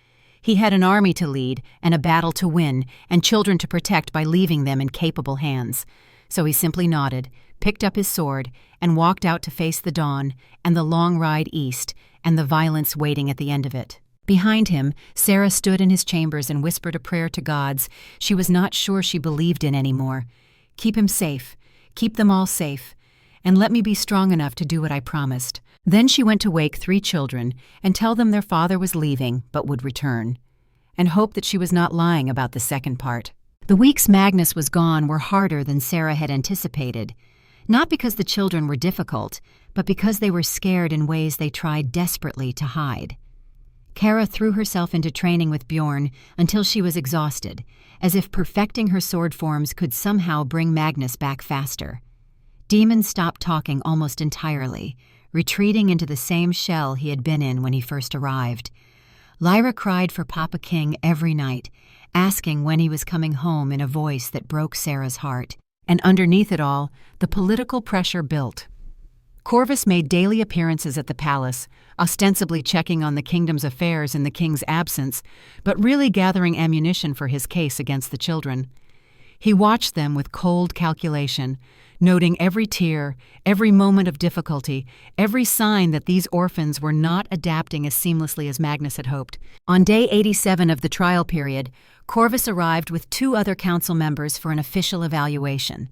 Speaker 1: He had an army to lead, and a battle to win, and children to protect by leaving them in capable hands. So he simply nodded, picked up his sword, and walked out to face the dawn, and the long ride east, and the violence waiting at the end of it. Behind him, Sarah stood in his chambers and whispered a prayer to gods she was not sure she believed in anymore. "Keep him safe. Keep them all safe. And let me be strong enough to do what I promised." Then she went to wake 3 children and tell them their father was leaving but would return, and hope that she was not lying about the second part. The weeks Magnus was gone were harder than Sarah had anticipated, not because the children were difficult, but because they were scared in ways they tried desperately to hide. Kara threw herself into training with Bjorn until she was exhausted, as if perfecting her sword forms could somehow bring Magnus back faster. Daemon stopped talking almost entirely, retreating into the same shell he had been in when he first arrived. Lyra cried for Papa King every night, asking when he was coming home in a voice that broke Sarah's heart. And underneath it all, the political pressure built. Corvus made daily appearances at the palace, ostensibly checking on the kingdom's affairs in the king's absence, but really gathering ammunition for his case against the children. He watched them with cold calculation, noting every tear, every moment of difficulty, every sign that these orphans were not adapting as seamlessly as Magnus had hoped. On day 87 of the trial period, Corvus arrived with 2 other council members for an official evaluation.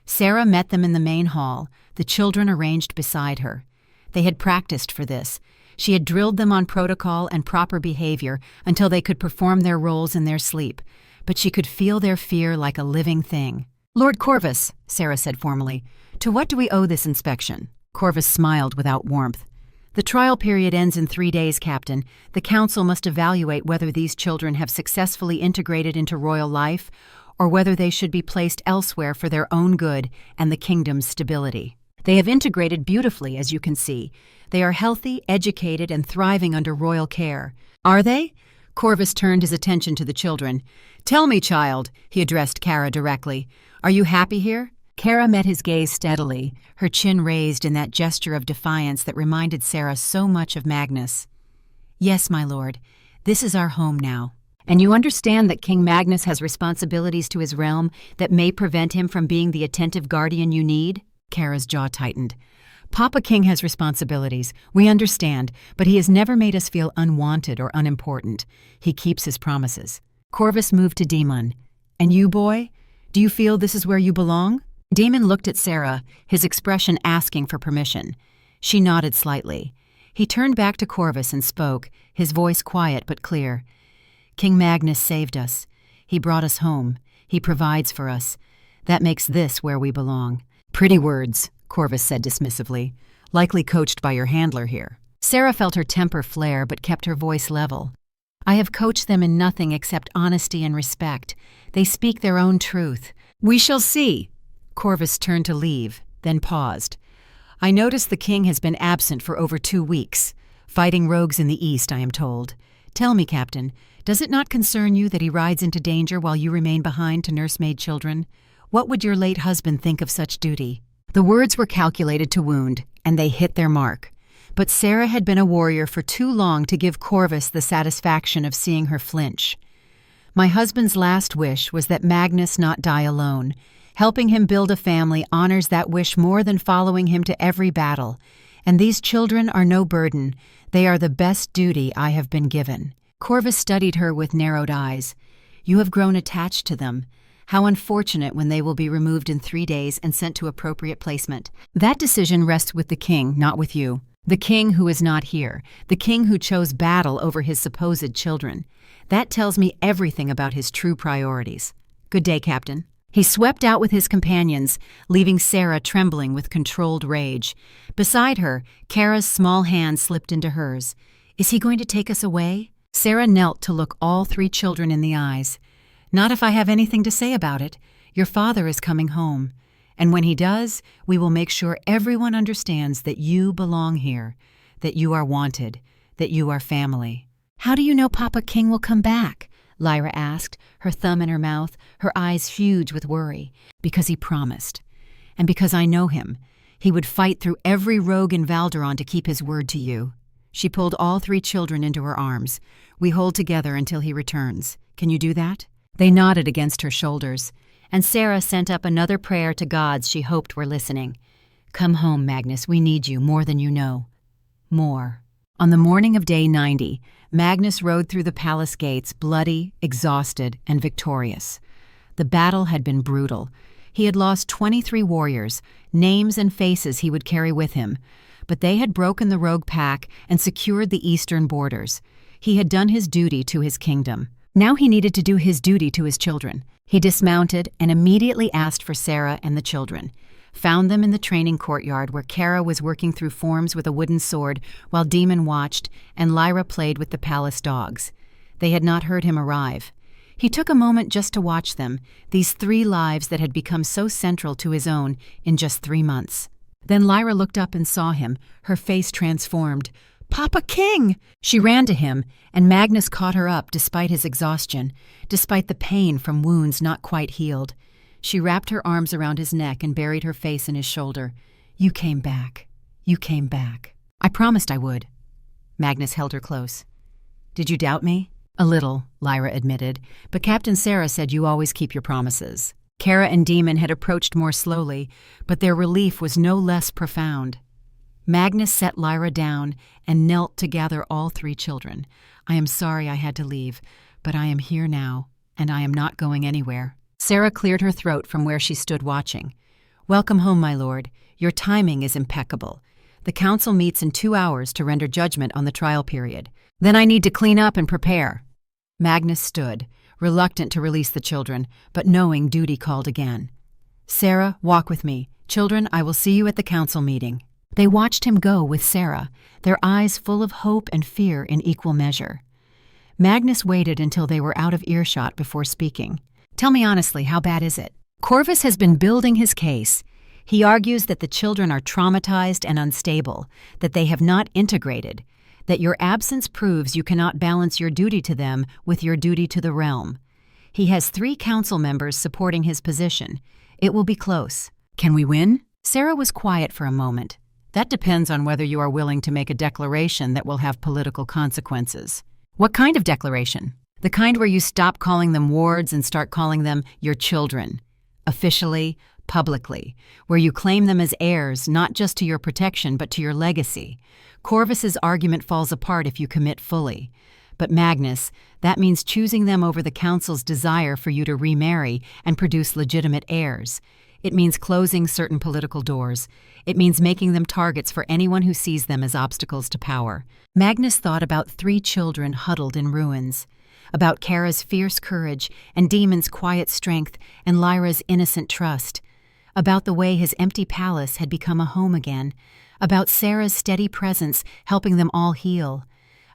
Speaker 1: Sarah met them in the main hall, the children arranged beside her. They had practiced for this. She had drilled them on protocol and proper behavior until they could perform their roles in their sleep, but she could feel their fear like a living thing. "Lord Corvus," Sarah said formally, "to what do we owe this inspection?" Corvus smiled without warmth. "The trial period ends in 3 days, Captain. The council must evaluate whether these children have successfully integrated into royal life or whether they should be placed elsewhere for their own good and the kingdom's stability. They have integrated beautifully, as you can see. They are healthy, educated, and thriving under royal care." "Are they?" Corvus turned his attention to the children. "Tell me, child," he addressed Kara directly. "Are you happy here?" Kara met his gaze steadily, her chin raised in that gesture of defiance that reminded Sarah so much of Magnus. "Yes, my lord. This is our home now. And you understand that King Magnus has responsibilities to his realm that may prevent him from being the attentive guardian you need?" Kara's jaw tightened. "Papa King has responsibilities, we understand, but he has never made us feel unwanted or unimportant. He keeps his promises." Corvus moved to Daemon. "And you, boy? Do you feel this is where you belong?" Daemon looked at Sarah, his expression asking for permission. She nodded slightly. He turned back to Corvus and spoke, his voice quiet but clear. "King Magnus saved us. He brought us home. He provides for us. That makes this where we belong." "Pretty words," Corvus said dismissively, "likely coached by your handler here." Sarah felt her temper flare but kept her voice level. "I have coached them in nothing except honesty and respect. They speak their own truth." "We shall see." Corvus turned to leave, then paused. "I notice the king has been absent for over 2 weeks, fighting rogues in the east, I am told. Tell me, Captain, does it not concern you that he rides into danger while you remain behind to nursemaid children? What would your late husband think of such duty?" The words were calculated to wound, and they hit their mark. But Sarah had been a warrior for too long to give Corvus the satisfaction of seeing her flinch. "My husband's last wish was that Magnus not die alone. Helping him build a family honors that wish more than following him to every battle. And these children are no burden. They are the best duty I have been given." Corvus studied her with narrowed eyes. "You have grown attached to them. How unfortunate when they will be removed in 3 days and sent to appropriate placement. That decision rests with the king, not with you. The king who is not here. The king who chose battle over his supposed children. That tells me everything about his true priorities. Good day, Captain." He swept out with his companions, leaving Sarah trembling with controlled rage. Beside her, Kara's small hand slipped into hers. "Is he going to take us away?" Sarah knelt to look all 3 children in the eyes. "Not if I have anything to say about it. Your father is coming home. And when he does, we will make sure everyone understands that you belong here, that you are wanted, that you are family." "How do you know Papa King will come back?" Lyra asked, her thumb in her mouth, her eyes huge with worry. Because he promised. And because I know him. He would fight through every rogue in Valderon to keep his word to you. She pulled all 3 children into her arms. We hold together until he returns. Can you do that? They nodded against her shoulders, and Sarah sent up another prayer to gods she hoped were listening. Come home, Magnus, we need you more than you know. More. On the morning of day 90, Magnus rode through the palace gates, bloody, exhausted, and victorious. The battle had been brutal. He had lost 23 warriors, names and faces he would carry with him, but they had broken the rogue pack and secured the eastern borders. He had done his duty to his kingdom. Now he needed to do his duty to his children. He dismounted and immediately asked for Sarah and the children. Found them in the training courtyard where Kara was working through forms with a wooden sword while Daemon watched and Lyra played with the palace dogs. They had not heard him arrive. He took a moment just to watch them, these 3 lives that had become so central to his own in just 3 months. Then Lyra looked up and saw him, her face transformed. Papa King! She ran to him, and Magnus caught her up despite his exhaustion, despite the pain from wounds not quite healed. She wrapped her arms around his neck and buried her face in his shoulder. You came back. You came back. I promised I would. Magnus held her close. Did you doubt me? A little, Lyra admitted, but Captain Sarah said you always keep your promises. Kara and Daemon had approached more slowly, but their relief was no less profound. Magnus set Lyra down and knelt to gather all 3 children. I am sorry I had to leave, but I am here now, and I am not going anywhere. Sarah cleared her throat from where she stood watching. Welcome home, my lord. Your timing is impeccable. The council meets in 2 hours to render judgment on the trial period. Then I need to clean up and prepare. Magnus stood, reluctant to release the children, but knowing duty called again. Sarah, walk with me. Children, I will see you at the council meeting. They watched him go with Sarah, their eyes full of hope and fear in equal measure. Magnus waited until they were out of earshot before speaking. Tell me honestly, how bad is it? Corvus has been building his case. He argues that the children are traumatized and unstable, that they have not integrated, that your absence proves you cannot balance your duty to them with your duty to the realm. He has 3 council members supporting his position. It will be close. Can we win? Sarah was quiet for a moment. That depends on whether you are willing to make a declaration that will have political consequences. What kind of declaration? The kind where you stop calling them wards and start calling them your children. Officially, publicly, where you claim them as heirs not just to your protection but to your legacy. Corvus's argument falls apart if you commit fully. But Magnus, that means choosing them over the council's desire for you to remarry and produce legitimate heirs. It means closing certain political doors. It means making them targets for anyone who sees them as obstacles to power. Magnus thought about 3 children huddled in ruins, about Kara's fierce courage and Daemon's quiet strength and Lyra's innocent trust, about the way his empty palace had become a home again, about Sarah's steady presence helping them all heal,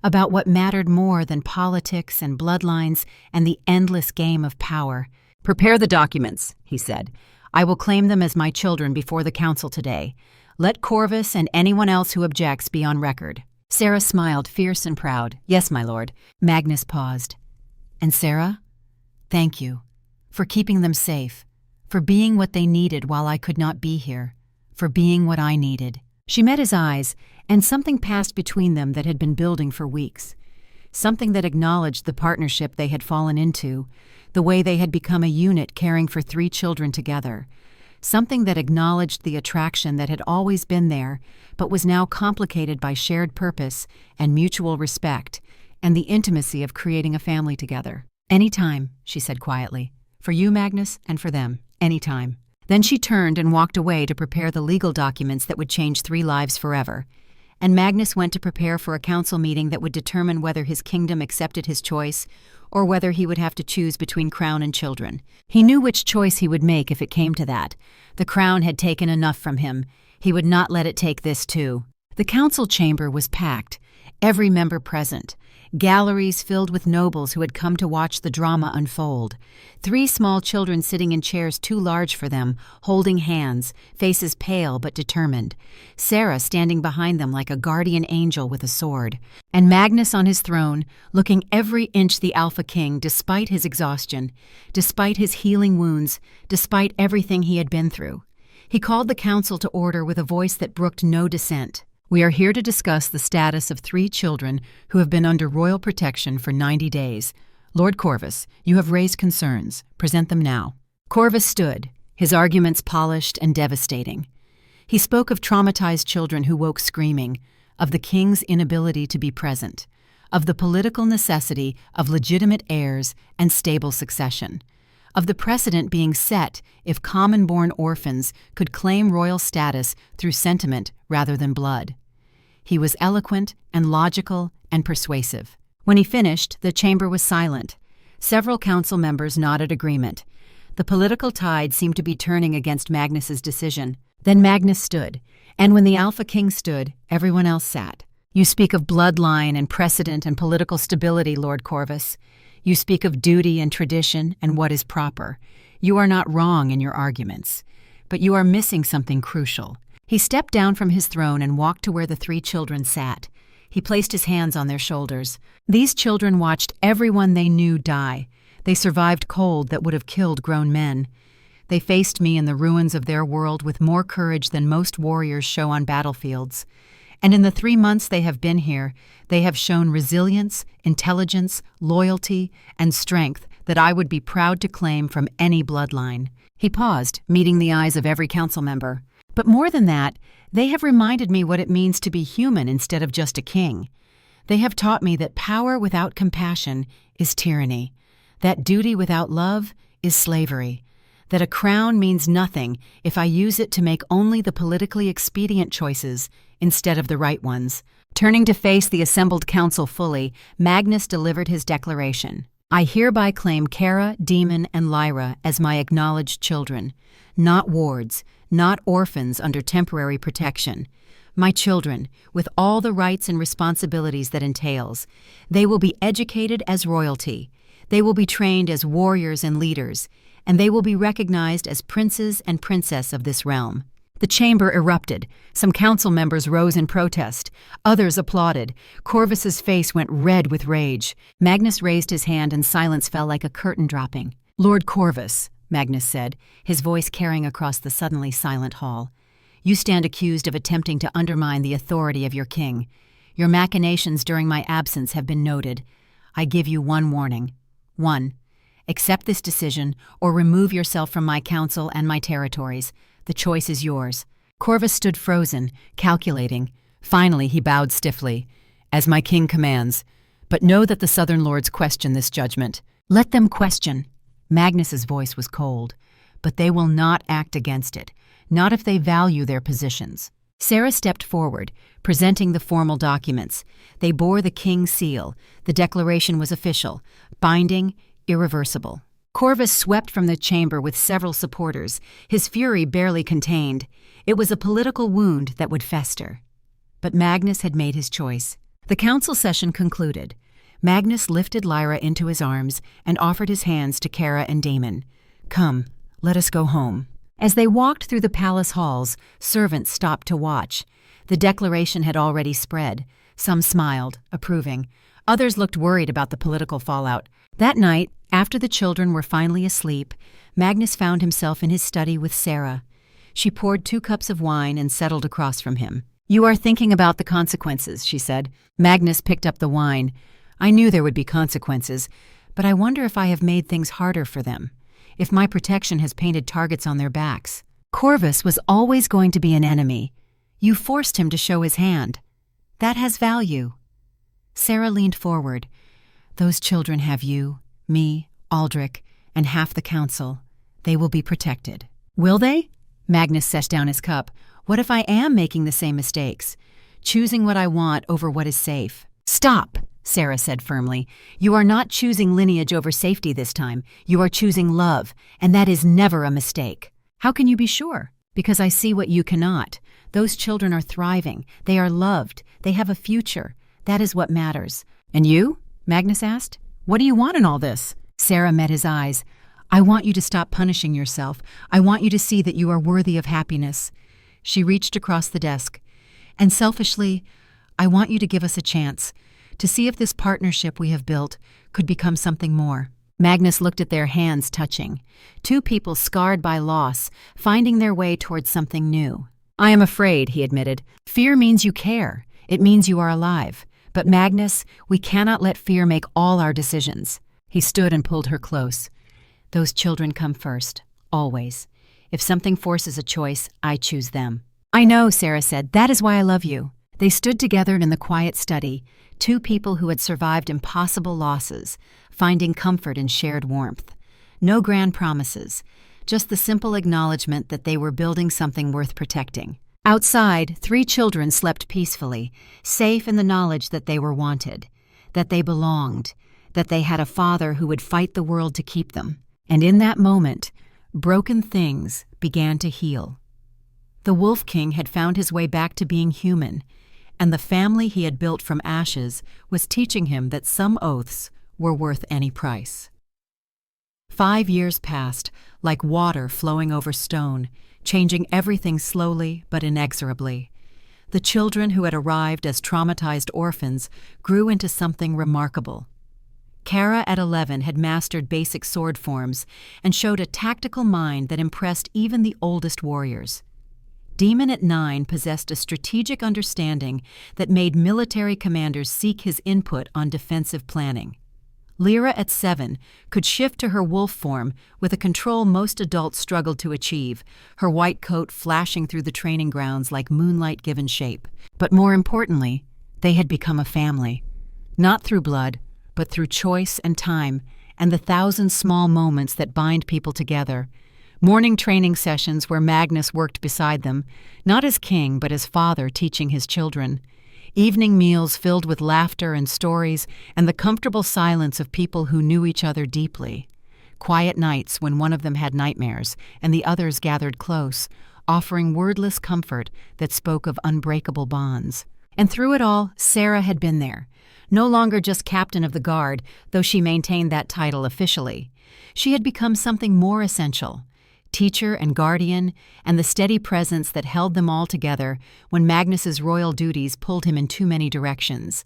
Speaker 1: about what mattered more than politics and bloodlines and the endless game of power. Prepare the documents, he said. I will claim them as my children before the council today. Let Corvus and anyone else who objects be on record. Sarah smiled, fierce and proud. Yes, my lord. Magnus paused. And Sarah? Thank you. For keeping them safe. For being what they needed while I could not be here. For being what I needed. She met his eyes, and something passed between them that had been building for weeks. Something that acknowledged the partnership they had fallen into, the way they had become a unit caring for 3 children together. Something that acknowledged the attraction that had always been there, but was now complicated by shared purpose and mutual respect, and the intimacy of creating a family together. Any time, she said quietly. For you, Magnus, and for them. Any time. Then she turned and walked away to prepare the legal documents that would change 3 lives forever. And Magnus went to prepare for a council meeting that would determine whether his kingdom accepted his choice or whether he would have to choose between crown and children. He knew which choice he would make if it came to that. The crown had taken enough from him. He would not let it take this too. The council chamber was packed, every member present. galleries filled with nobles who had come to watch the drama unfold. 3 small children sitting in chairs too large for them, holding hands, faces pale but determined. Sarah standing behind them like a guardian angel with a sword. And Magnus on his throne, looking every inch the Alpha King despite his exhaustion, despite his healing wounds, despite everything he had been through. He called the council to order with a voice that brooked no dissent. We are here to discuss the status of 3 children who have been under royal protection for 90 days. Lord Corvus, you have raised concerns. Present them now. Corvus stood, his arguments polished and devastating. He spoke of traumatized children who woke screaming, of the king's inability to be present, of the political necessity of legitimate heirs and stable succession, of the precedent being set if commonborn orphans could claim royal status through sentiment rather than blood. He was eloquent and logical and persuasive. When he finished, the chamber was silent. Several council members nodded agreement. The political tide seemed to be turning against Magnus's decision. Then Magnus stood, and when the Alpha King stood, everyone else sat. You speak of bloodline and precedent and political stability, Lord Corvus. You speak of duty and tradition and what is proper. You are not wrong in your arguments, but you are missing something crucial. He stepped down from his throne and walked to where the 3 children sat. He placed his hands on their shoulders. These children watched everyone they knew die. They survived cold that would have killed grown men. They faced me in the ruins of their world with more courage than most warriors show on battlefields. And in the 3 months they have been here, they have shown resilience, intelligence, loyalty, and strength that I would be proud to claim from any bloodline. He paused, meeting the eyes of every council member. But more than that, they have reminded me what it means to be human instead of just a king. They have taught me that power without compassion is tyranny, that duty without love is slavery, that a crown means nothing if I use it to make only the politically expedient choices instead of the right ones. Turning to face the assembled council fully, Magnus delivered his declaration. I hereby claim Kara, Daemon, and Lyra as my acknowledged children, not wards, not orphans under temporary protection. My children, with all the rights and responsibilities that entails. They will be educated as royalty. They will be trained as warriors and leaders, and they will be recognized as princes and princess of this realm. The chamber erupted. Some council members rose in protest. Others applauded. Corvus's face went red with rage. Magnus raised his hand and silence fell like a curtain dropping. Lord Corvus, Magnus said, his voice carrying across the suddenly silent hall. You stand accused of attempting to undermine the authority of your king. Your machinations during my absence have been noted. I give you one warning. 1. Accept this decision or remove yourself from my council and my territories. The choice is yours. Corvus stood frozen, calculating. Finally, he bowed stiffly. As my king commands. But know that the Southern Lords question this judgment. Let them question. Magnus's voice was cold. But they will not act against it. Not if they value their positions. Sarah stepped forward, presenting the formal documents. They bore the king's seal. The declaration was official, binding, irreversible. Corvus swept from the chamber with several supporters, his fury barely contained. It was a political wound that would fester. But Magnus had made his choice. The council session concluded. Magnus lifted Lyra into his arms and offered his hands to Kara and Daemon. Come, let us go home. As they walked through the palace halls, servants stopped to watch. The declaration had already spread. Some smiled, approving. Others looked worried about the political fallout. That night, after the children were finally asleep, Magnus found himself in his study with Sarah. She poured 2 cups of wine and settled across from him. You are thinking about the consequences, she said. Magnus picked up the wine. I knew there would be consequences, but I wonder if I have made things harder for them. If my protection has painted targets on their backs. Corvus was always going to be an enemy. You forced him to show his hand. That has value. Sarah leaned forward. Those children have you, me, Aldrich, and half the council. They will be protected. Will they? Magnus set down his cup. What if I am making the same mistakes? Choosing what I want over what is safe. Stop, Sarah said firmly. You are not choosing lineage over safety this time. You are choosing love, and that is never a mistake. How can you be sure? Because I see what you cannot. Those children are thriving. They are loved. They have a future. That is what matters. "And you?" Magnus asked. "What do you want in all this?" Sarah met his eyes. "I want you to stop punishing yourself. I want you to see that you are worthy of happiness." She reached across the desk. "And selfishly, I want you to give us a chance to see if this partnership we have built could become something more." Magnus looked at their hands touching. Two people scarred by loss, finding their way towards something new. "I am afraid," he admitted. "Fear means you care. It means you are alive. But Magnus, we cannot let fear make all our decisions." He stood and pulled her close. "Those children come first, always. If something forces a choice, I choose them." "I know," Sarah said. "That is why I love you." They stood together in the quiet study, two people who had survived impossible losses, finding comfort in shared warmth. No grand promises, just the simple acknowledgement that they were building something worth protecting. Outside, 3 children slept peacefully, safe in the knowledge that they were wanted, that they belonged, that they had a father who would fight the world to keep them. And in that moment, broken things began to heal. The Wolf King had found his way back to being human, and the family he had built from ashes was teaching him that some oaths were worth any price. 5 years passed, like water flowing over stone, changing everything slowly but inexorably. The children who had arrived as traumatized orphans grew into something remarkable. Kara at 11 had mastered basic sword forms and showed a tactical mind that impressed even the oldest warriors. Daemon at 9 possessed a strategic understanding that made military commanders seek his input on defensive planning. Lyra at 7 could shift to her wolf form with a control most adults struggled to achieve, her white coat flashing through the training grounds like moonlight given shape. But more importantly, they had become a family. Not through blood, but through choice and time, and the thousand small moments that bind people together. Morning training sessions where Magnus worked beside them, not as king but as father teaching his children. Evening meals filled with laughter and stories and the comfortable silence of people who knew each other deeply. Quiet nights when one of them had nightmares and the others gathered close, offering wordless comfort that spoke of unbreakable bonds. And through it all, Sarah had been there. No longer just captain of the guard, though she maintained that title officially. She had become something more essential. Teacher and guardian, and the steady presence that held them all together when Magnus's royal duties pulled him in too many directions.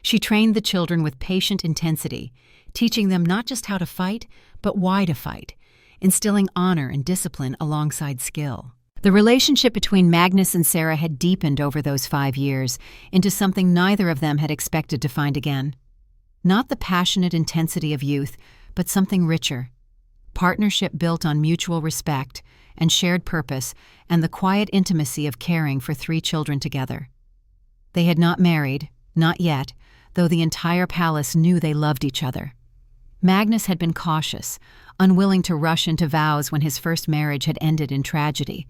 Speaker 1: She trained the children with patient intensity, teaching them not just how to fight, but why to fight, instilling honor and discipline alongside skill. The relationship between Magnus and Sarah had deepened over those 5 years into something neither of them had expected to find again. Not the passionate intensity of youth, but something richer. Partnership built on mutual respect and shared purpose and the quiet intimacy of caring for 3 children together. They had not married, not yet, though the entire palace knew they loved each other. Magnus had been cautious, unwilling to rush into vows when his first marriage had ended in tragedy.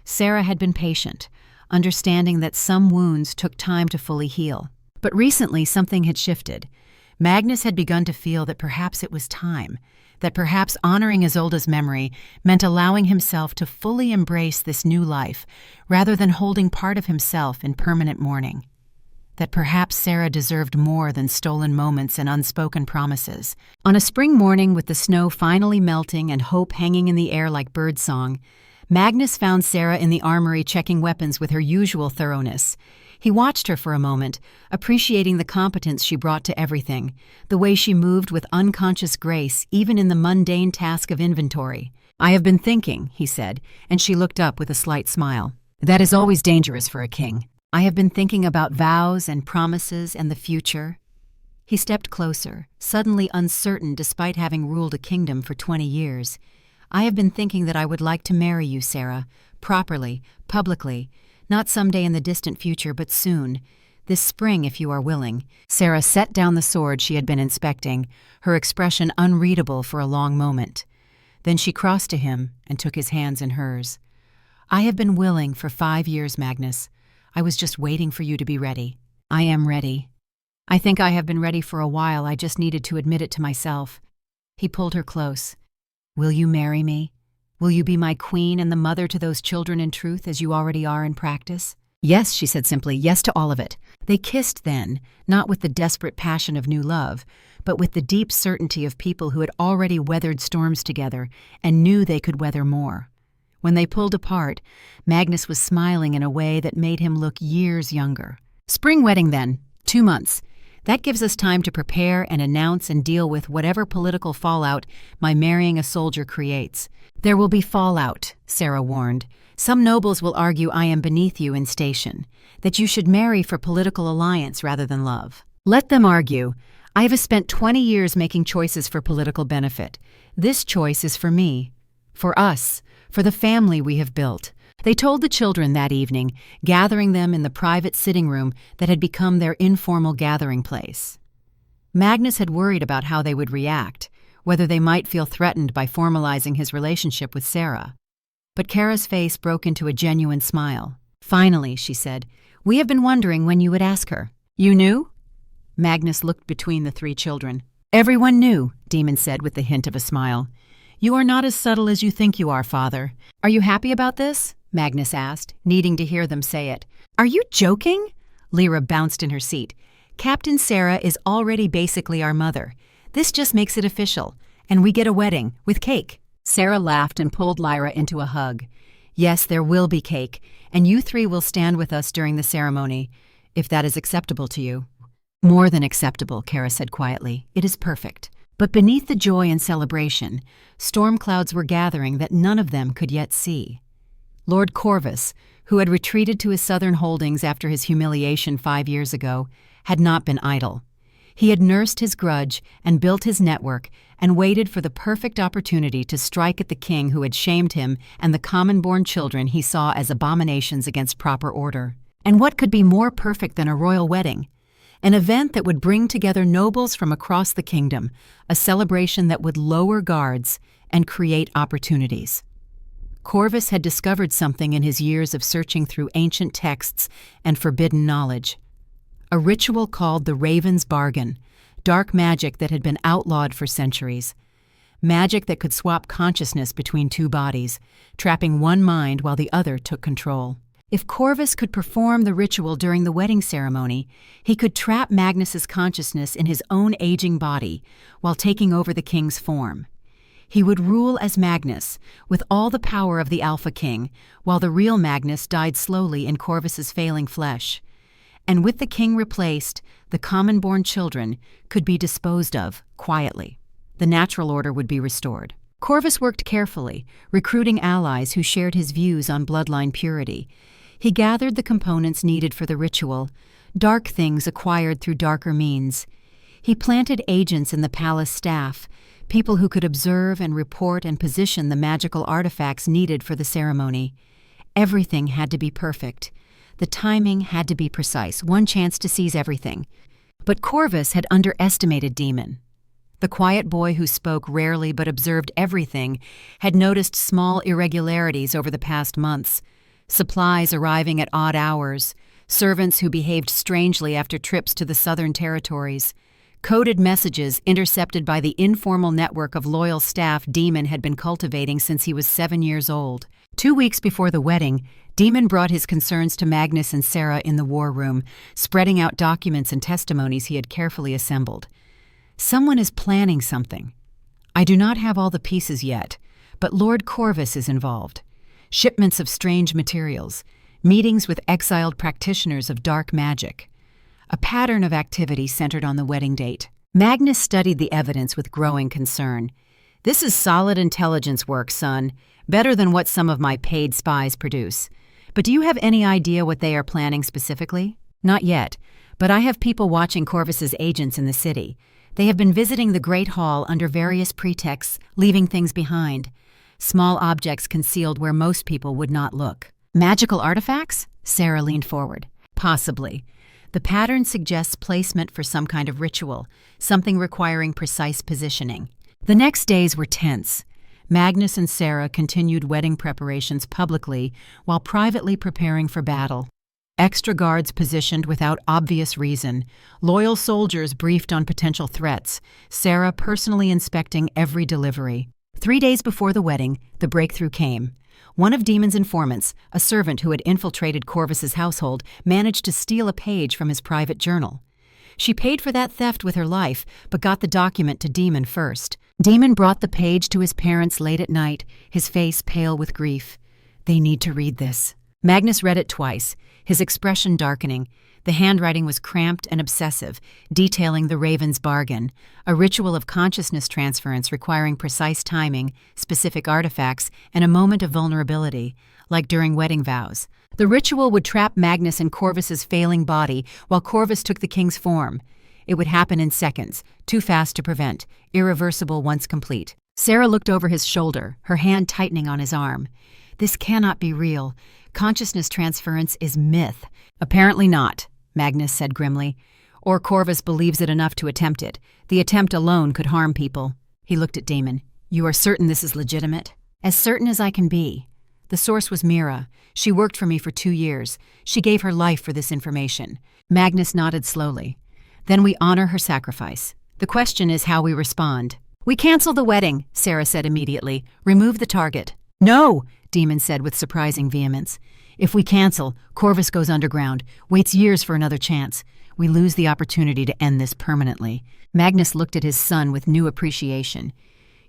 Speaker 1: Sarah had been patient, understanding that some wounds took time to fully heal. But recently something had shifted. Magnus had begun to feel that perhaps it was time, that perhaps honoring Isolde's memory meant allowing himself to fully embrace this new life rather than holding part of himself in permanent mourning. That perhaps Sarah deserved more than stolen moments and unspoken promises. On a spring morning with the snow finally melting and hope hanging in the air like birdsong, Magnus found Sarah in the armory checking weapons with her usual thoroughness. He watched her for a moment, appreciating the competence she brought to everything, the way she moved with unconscious grace even in the mundane task of inventory. "I have been thinking," he said, and she looked up with a slight smile. "That is always dangerous for a king." "I have been thinking about vows and promises and the future." He stepped closer, suddenly uncertain despite having ruled a kingdom for 20 years. "I have been thinking that I would like to marry you, Sarah, properly, publicly, not someday in the distant future, but soon. This spring, if you are willing." Sarah set down the sword she had been inspecting, her expression unreadable for a long moment. Then she crossed to him and took his hands in hers. "I have been willing for 5 years, Magnus. I was just waiting for you to be ready." "I am ready. I think I have been ready for a while. I just needed to admit it to myself." He pulled her close. "Will you marry me? Will you be my queen and the mother to those children in truth as you already are in practice?" Yes, she said simply, yes to all of it. They kissed then, not with the desperate passion of new love, but with the deep certainty of people who had already weathered storms together and knew they could weather more. When they pulled apart, Magnus was smiling in a way that made him look years younger. Spring wedding then, 2 months. That gives us time to prepare and announce and deal with whatever political fallout my marrying a soldier creates. There will be fallout, Sarah warned. Some nobles will argue I am beneath you in station, that you should marry for political alliance rather than love. Let them argue. I have spent 20 years making choices for political benefit. This choice is for me, for us, for the family we have built. They told the children that evening, gathering them in the private sitting room that had become their informal gathering place. Magnus had worried about how they would react, whether they might feel threatened by formalizing his relationship with Sarah. But Kara's face broke into a genuine smile. Finally, she said, we have been wondering when you would ask her. You knew? Magnus looked between the 3 children. Everyone knew, Daemon said with the hint of a smile. You are not as subtle as you think you are, Father. Are you happy about this? Magnus asked, needing to hear them say it. Are you joking? Lyra bounced in her seat. Captain Sarah is already basically our mother. This just makes it official, and we get a wedding, with cake. Sarah laughed and pulled Lyra into a hug. Yes, there will be cake, and you 3 will stand with us during the ceremony, if that is acceptable to you. More than acceptable, Kara said quietly. It is perfect. But beneath the joy and celebration, storm clouds were gathering that none of them could yet see. Lord Corvus, who had retreated to his southern holdings after his humiliation 5 years ago, had not been idle. He had nursed his grudge and built his network and waited for the perfect opportunity to strike at the king who had shamed him and the commonborn children he saw as abominations against proper order. And what could be more perfect than a royal wedding? An event that would bring together nobles from across the kingdom, a celebration that would lower guards and create opportunities. Corvus had discovered something in his years of searching through ancient texts and forbidden knowledge. A ritual called the Raven's Bargain, dark magic that had been outlawed for centuries. Magic that could swap consciousness between 2 bodies, trapping one mind while the other took control. If Corvus could perform the ritual during the wedding ceremony, he could trap Magnus's consciousness in his own aging body while taking over the king's form. He would rule as Magnus, with all the power of the Alpha King, while the real Magnus died slowly in Corvus's failing flesh. And with the king replaced, the commonborn children could be disposed of quietly. The natural order would be restored. Corvus worked carefully, recruiting allies who shared his views on bloodline purity. He gathered the components needed for the ritual, dark things acquired through darker means. He planted agents in the palace staff, people who could observe and report and position the magical artifacts needed for the ceremony. Everything had to be perfect. The timing had to be precise, one chance to seize everything. But Corvus had underestimated Daemon. The quiet boy who spoke rarely but observed everything had noticed small irregularities over the past months. Supplies arriving at odd hours, servants who behaved strangely after trips to the southern territories, coded messages intercepted by the informal network of loyal staff Daemon had been cultivating since he was 7 years old. 2 weeks before the wedding, Daemon brought his concerns to Magnus and Sarah in the war room, spreading out documents and testimonies he had carefully assembled. Someone is planning something. I do not have all the pieces yet, but Lord Corvus is involved. Shipments of strange materials, meetings with exiled practitioners of dark magic. A pattern of activity centered on the wedding date. Magnus studied the evidence with growing concern. This is solid intelligence work, son. Better than what some of my paid spies produce. But do you have any idea what they are planning specifically? Not yet, but I have people watching Corvus's agents in the city. They have been visiting the Great Hall under various pretexts, leaving things behind. Small objects concealed where most people would not look. Magical artifacts? Sarah leaned forward. Possibly. The pattern suggests placement for some kind of ritual, something requiring precise positioning. The next days were tense. Magnus and Sarah continued wedding preparations publicly while privately preparing for battle. Extra guards positioned without obvious reason, loyal soldiers briefed on potential threats, Sarah personally inspecting every delivery. 3 days before the wedding, the breakthrough came. One of Daemon's informants, a servant who had infiltrated Corvus's household, managed to steal a page from his private journal. She paid for that theft with her life, but got the document to Daemon first. Daemon brought the page to his parents late at night, his face pale with grief. They need to read this. Magnus read it twice, his expression darkening. The handwriting was cramped and obsessive, detailing the Raven's bargain, a ritual of consciousness transference requiring precise timing, specific artifacts, and a moment of vulnerability, like during wedding vows. The ritual would trap Magnus in Corvus's failing body while Corvus took the king's form. It would happen in seconds, too fast to prevent, irreversible once complete. Sarah looked over his shoulder, her hand tightening on his arm. This cannot be real. Consciousness transference is myth. Apparently not, Magnus said grimly. Or Corvus believes it enough to attempt it. The attempt alone could harm people. He looked at Daemon. You are certain this is legitimate? As certain as I can be. The source was Mira. She worked for me for 2 years. She gave her life for this information. Magnus nodded slowly. Then we honor her sacrifice. The question is how we respond. We cancel the wedding, Sarah said immediately. Remove the target. No, Daemon said with surprising vehemence. If we cancel, Corvus goes underground, waits years for another chance. We lose the opportunity to end this permanently. Magnus looked at his son with new appreciation.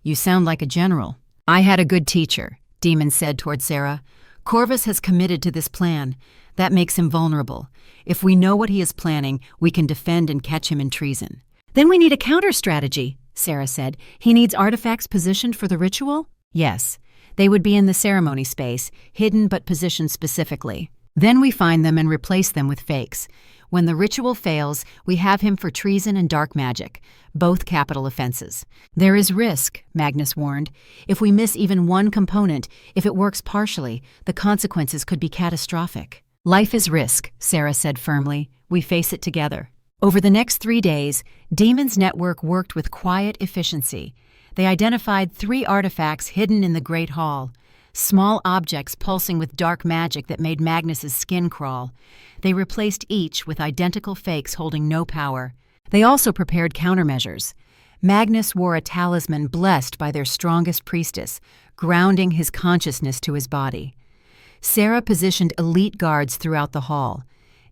Speaker 1: You sound like a general. I had a good teacher, Daemon said toward Sarah. Corvus has committed to this plan. That makes him vulnerable. If we know what he is planning, we can defend and catch him in treason. Then we need a counter-strategy, Sarah said. He needs artifacts positioned for the ritual? Yes. They would be in the ceremony space, hidden but positioned specifically. Then we find them and replace them with fakes. When the ritual fails, we have him for treason and dark magic, both capital offenses. There is risk, Magnus warned. If we miss even one component, if it works partially, the consequences could be catastrophic. Life is risk, Sarah said firmly. We face it together. Over the next 3 days, Daemon's network worked with quiet efficiency. They identified 3 artifacts hidden in the Great Hall, small objects pulsing with dark magic that made Magnus's skin crawl. They replaced each with identical fakes holding no power. They also prepared countermeasures. Magnus wore a talisman blessed by their strongest priestess, grounding his consciousness to his body. Sarah positioned elite guards throughout the hall.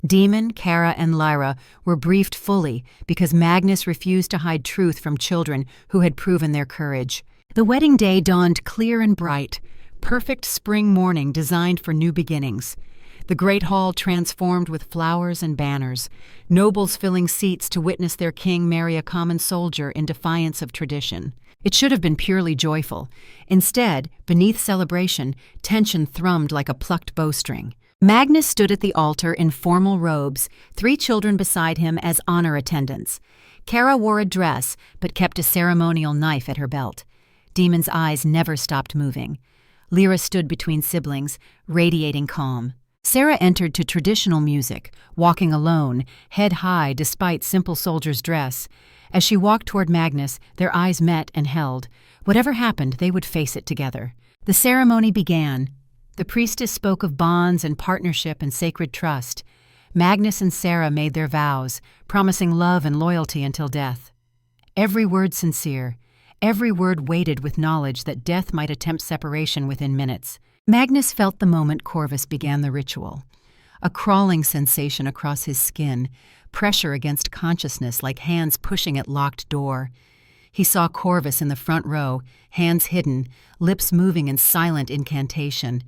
Speaker 1: Daemon, Kara, and Lyra were briefed fully because Magnus refused to hide truth from children who had proven their courage. The wedding day dawned clear and bright, perfect spring morning designed for new beginnings. The great hall transformed with flowers and banners, nobles filling seats to witness their king marry a common soldier in defiance of tradition. It should have been purely joyful. Instead, beneath celebration, tension thrummed like a plucked bowstring. Magnus stood at the altar in formal robes, 3 children beside him as honor attendants. Kara wore a dress, but kept a ceremonial knife at her belt. Daemon's eyes never stopped moving. Lyra stood between siblings, radiating calm. Sarah entered to traditional music, walking alone, head high despite simple soldier's dress. As she walked toward Magnus, their eyes met and held. Whatever happened, they would face it together. The ceremony began. The priestess spoke of bonds and partnership and sacred trust. Magnus and Sarah made their vows, promising love and loyalty until death. Every word sincere, every word weighted with knowledge that death might attempt separation within minutes. Magnus felt the moment Corvus began the ritual. A crawling sensation across his skin, pressure against consciousness like hands pushing at locked door. He saw Corvus in the front row, hands hidden, lips moving in silent incantation.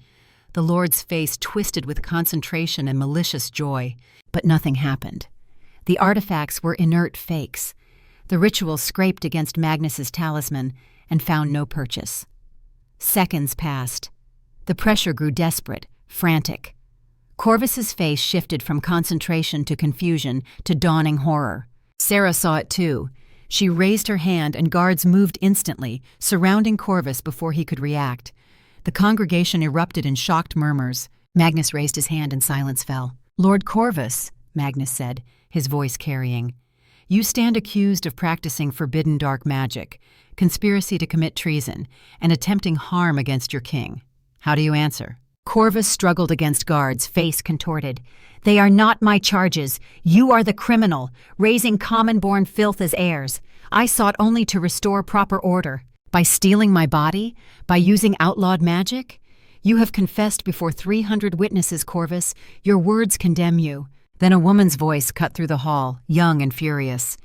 Speaker 1: The Lord's face twisted with concentration and malicious joy, but nothing happened. The artifacts were inert fakes. The ritual scraped against Magnus's talisman and found no purchase. Seconds passed. The pressure grew desperate, frantic. Corvus's face shifted from concentration to confusion to dawning horror. Sarah saw it too. She raised her hand and guards moved instantly, surrounding Corvus before he could react. The congregation erupted in shocked murmurs. Magnus raised his hand and silence fell. Lord Corvus, Magnus said, his voice carrying, you stand accused of practicing forbidden dark magic, conspiracy to commit treason, and attempting harm against your king. How do you answer? Corvus struggled against guards, face contorted. They are not my charges. You are the criminal, raising commonborn filth as heirs. I sought only to restore proper order. By stealing my body? By using outlawed magic? You have confessed before 300 witnesses, Corvus. Your words condemn you." Then a woman's voice cut through the hall, young and furious.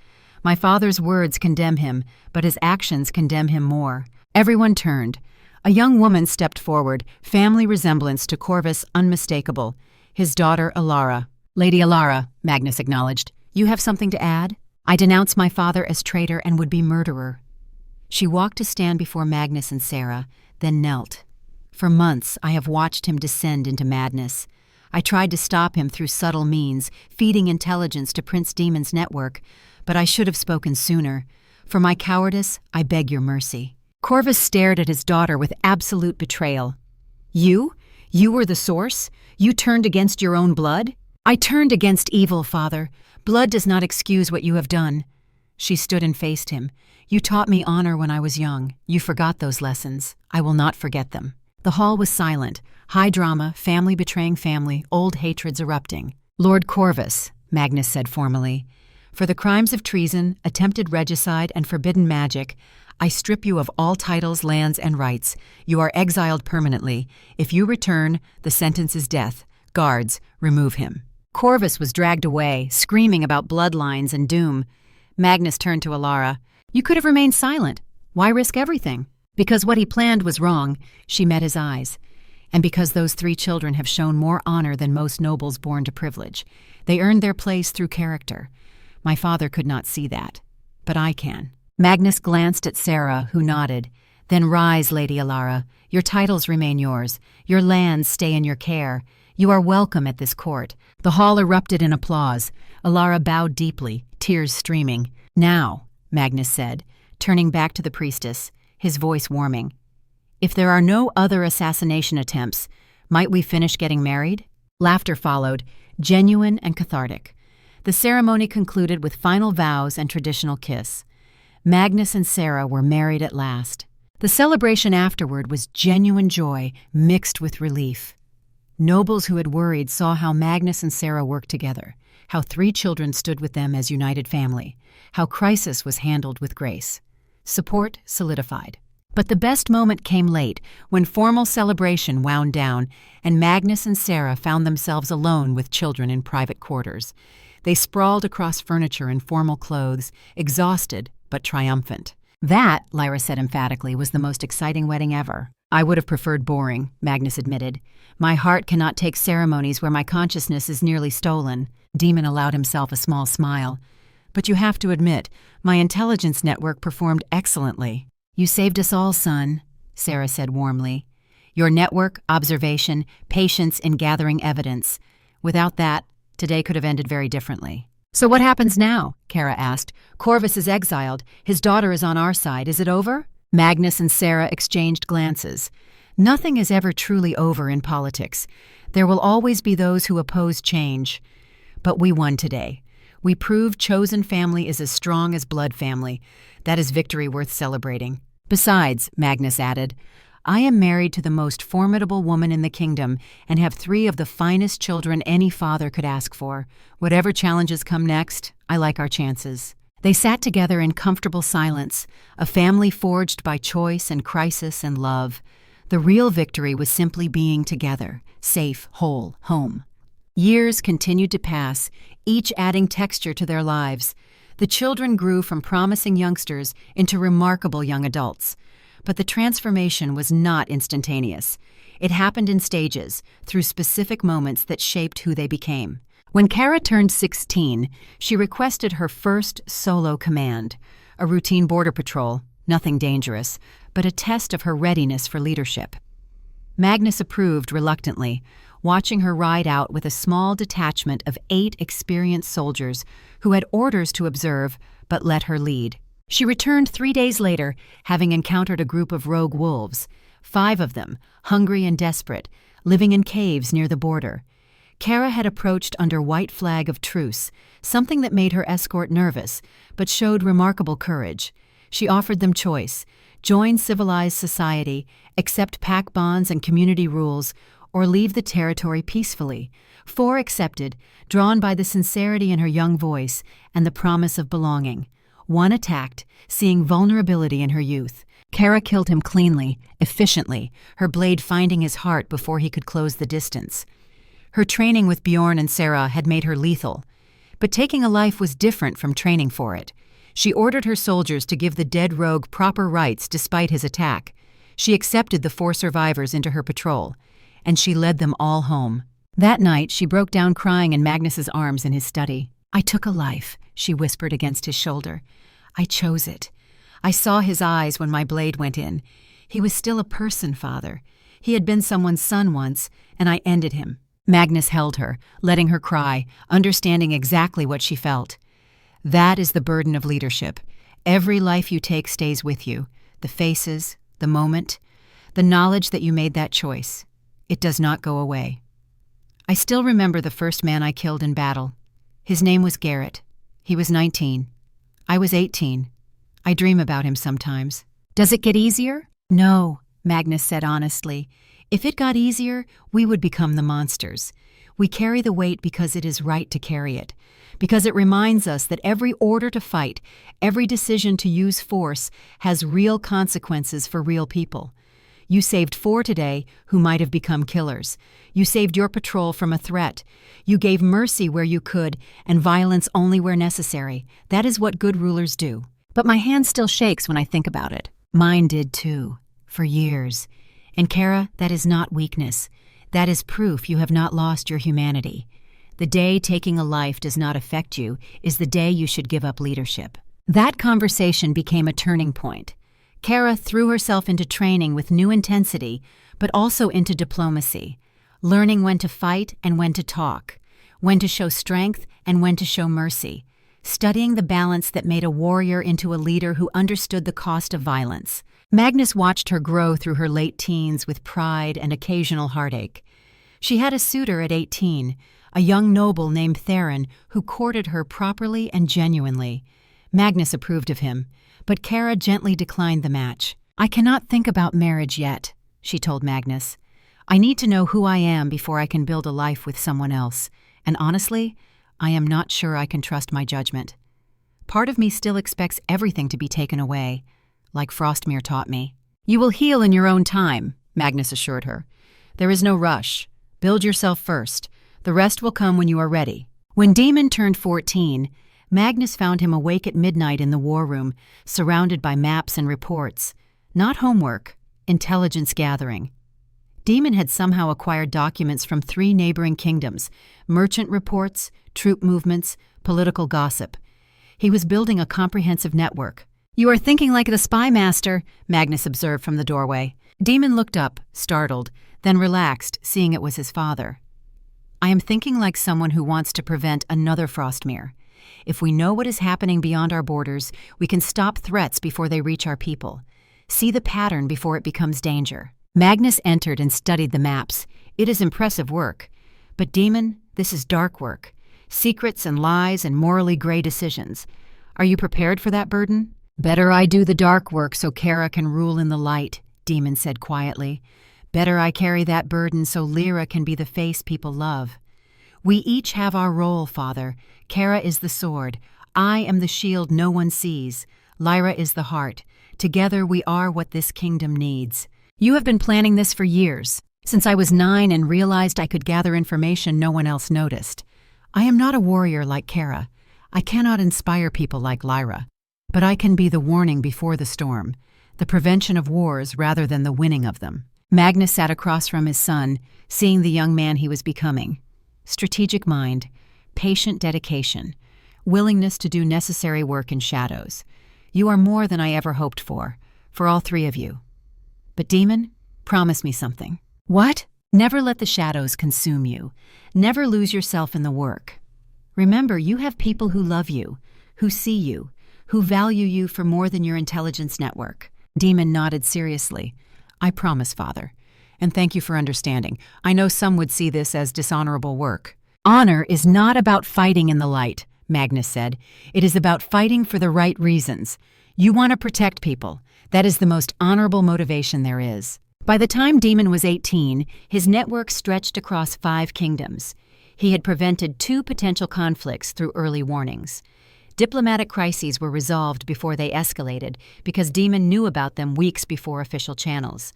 Speaker 1: "My father's words condemn him, but his actions condemn him more." Everyone turned. A young woman stepped forward, family resemblance to Corvus unmistakable. His daughter, Lyra. "Lady Lyra," Magnus acknowledged, "you have something to add?" "I denounce my father as traitor and would-be murderer." She walked to stand before Magnus and Sarah, then knelt. "For months I have watched him descend into madness. I tried to stop him through subtle means, feeding intelligence to Prince Daemon's network, but I should have spoken sooner. For my cowardice, I beg your mercy." Corvus stared at his daughter with absolute betrayal. "You? You were the source? You turned against your own blood?" "I turned against evil, father. Blood does not excuse what you have done." She stood and faced him. "You taught me honor when I was young. You forgot those lessons. I will not forget them." The hall was silent. High drama, family betraying family, old hatreds erupting. "Lord Corvus," Magnus said formally, "for the crimes of treason, attempted regicide, and forbidden magic, I strip you of all titles, lands, and rights. You are exiled permanently. If you return, the sentence is death. Guards, remove him." Corvus was dragged away, screaming about bloodlines and doom. Magnus turned to Lyra. "You could have remained silent. Why risk everything?" "Because what he planned was wrong," she met his eyes. "And because those 3 children have shown more honor than most nobles born to privilege. They earned their place through character. My father could not see that. But I can." Magnus glanced at Sarah, who nodded. "Then rise, Lady Lyra. Your titles remain yours. Your lands stay in your care. You are welcome at this court." The hall erupted in applause. Lyra bowed deeply, tears streaming. "Now," Magnus said, turning back to the priestess, his voice warming, "if there are no other assassination attempts, might we finish getting married?" Laughter followed, genuine and cathartic. The ceremony concluded with final vows and traditional kiss. Magnus and Sarah were married at last. The celebration afterward was genuine joy mixed with relief. Nobles who had worried saw how Magnus and Sarah worked together, how 3 children stood with them as united family, how crisis was handled with grace. Support solidified. But the best moment came late, when formal celebration wound down and Magnus and Sarah found themselves alone with children in private quarters. They sprawled across furniture in formal clothes, exhausted but triumphant. "That," Lyra said emphatically, "was the most exciting wedding ever." "I would have preferred boring," Magnus admitted. "My heart cannot take ceremonies where my consciousness is nearly stolen." Daemon allowed himself a small smile. "But you have to admit, my intelligence network performed excellently." "You saved us all, son," Sarah said warmly. "Your network, observation, patience in gathering evidence. Without that, today could have ended very differently." "So what happens now?" Kara asked. "Corvus is exiled. His daughter is on our side. Is it over?" Magnus and Sarah exchanged glances. Nothing is ever truly over in politics. There will always be those who oppose change. But we won today. We proved chosen family is as strong as blood family. That is victory worth celebrating. "Besides," Magnus added, "I am married to the most formidable woman in the kingdom and have 3 of the finest children any father could ask for. Whatever challenges come next, I like our chances." They sat together in comfortable silence, a family forged by choice and crisis and love. The real victory was simply being together, safe, whole, home. Years continued to pass, each adding texture to their lives. The children grew from promising youngsters into remarkable young adults. But the transformation was not instantaneous. It happened in stages, through specific moments that shaped who they became. When Kara turned 16, she requested her first solo command, a routine border patrol, nothing dangerous, but a test of her readiness for leadership. Magnus approved reluctantly, watching her ride out with a small detachment of 8 experienced soldiers who had orders to observe but let her lead. She returned 3 days later, having encountered a group of rogue wolves, 5 of them, hungry and desperate, living in caves near the border. Kara had approached under white flag of truce, something that made her escort nervous, but showed remarkable courage. She offered them choice: join civilized society, accept pack bonds and community rules, or leave the territory peacefully. 4 accepted, drawn by the sincerity in her young voice and the promise of belonging. 1 attacked, seeing vulnerability in her youth. Kara killed him cleanly, efficiently, her blade finding his heart before he could close the distance. Her training with Bjorn and Sarah had made her lethal, but taking a life was different from training for it. She ordered her soldiers to give the dead rogue proper rights despite his attack. She accepted the 4 survivors into her patrol, and she led them all home. That night, she broke down crying in Magnus's arms in his study. "I took a life," she whispered against his shoulder. "I chose it. I saw his eyes when my blade went in. He was still a person, Father. He had been someone's son once, and I ended him." Magnus held her, letting her cry, understanding exactly what she felt. That is the burden of leadership. Every life you take stays with you. The faces, the moment, the knowledge that you made that choice. It does not go away. I still remember the first man I killed in battle. His name was Garrett. He was 19. I was 18. I dream about him sometimes. "Does it get easier?" "No," Magnus said honestly. "If it got easier, we would become the monsters. We carry the weight because it is right to carry it, because it reminds us that every order to fight, every decision to use force has real consequences for real people. You saved 4 today who might have become killers. You saved your patrol from a threat. You gave mercy where you could and violence only where necessary. That is what good rulers do. But my hand still shakes when I think about it. Mine did too, for years. And Kara, that is not weakness. That is proof you have not lost your humanity. The day taking a life does not affect you is the day you should give up leadership." That conversation became a turning point. Kara threw herself into training with new intensity, but also into diplomacy, learning when to fight and when to talk, when to show strength and when to show mercy, studying the balance that made a warrior into a leader who understood the cost of violence. Magnus watched her grow through her late teens with pride and occasional heartache. She had a suitor at 18, a young noble named Theron who courted her properly and genuinely. Magnus approved of him, but Kara gently declined the match. "I cannot think about marriage yet," she told Magnus. "I need to know who I am before I can build a life with someone else, and honestly, I am not sure I can trust my judgment. Part of me still expects everything to be taken away, like Frostmere taught me." "You will heal in your own time," Magnus assured her. "There is no rush. Build yourself first. The rest will come when you are ready." When Daemon turned 14, Magnus found him awake at midnight in the war room, surrounded by maps and reports. Not homework, intelligence gathering. Daemon had somehow acquired documents from 3 neighboring kingdoms, merchant reports, troop movements, political gossip. He was building a comprehensive network. "You are thinking like the spy master," Magnus observed from the doorway. Daemon looked up, startled, then relaxed, seeing it was his father. "I am thinking like someone who wants to prevent another Frostmere. If we know what is happening beyond our borders, we can stop threats before they reach our people. See the pattern before it becomes danger." Magnus entered and studied the maps. "It is impressive work. But Daemon, this is dark work. Secrets and lies and morally gray decisions. Are you prepared for that burden?" "Better I do the dark work so Kara can rule in the light," Daemon said quietly. "Better I carry that burden so Lyra can be the face people love. We each have our role, Father. Kara is the sword. I am the shield no one sees. Lyra is the heart. Together we are what this kingdom needs. You have been planning this for years, since I was 9 and realized I could gather information no one else noticed. I am not a warrior like Kara. I cannot inspire people like Lyra. But I can be the warning before the storm, the prevention of wars rather than the winning of them." Magnus sat across from his son, seeing the young man he was becoming. Strategic mind, patient dedication, willingness to do necessary work in shadows. You are more than I ever hoped for all 3 of you. But Daemon, promise me something. "What?" "Never let the shadows consume you. Never lose yourself in the work. Remember, you have people who love you, who see you, who value you for more than your intelligence network." Daemon nodded seriously. "I promise, Father. And thank you for understanding. I know some would see this as dishonorable work." "Honor is not about fighting in the light," Magnus said. "It is about fighting for the right reasons. You want to protect people. That is the most honorable motivation there is." By the time Daemon was 18, his network stretched across 5 kingdoms. He had prevented 2 potential conflicts through early warnings. Diplomatic crises were resolved before they escalated because Daemon knew about them weeks before official channels.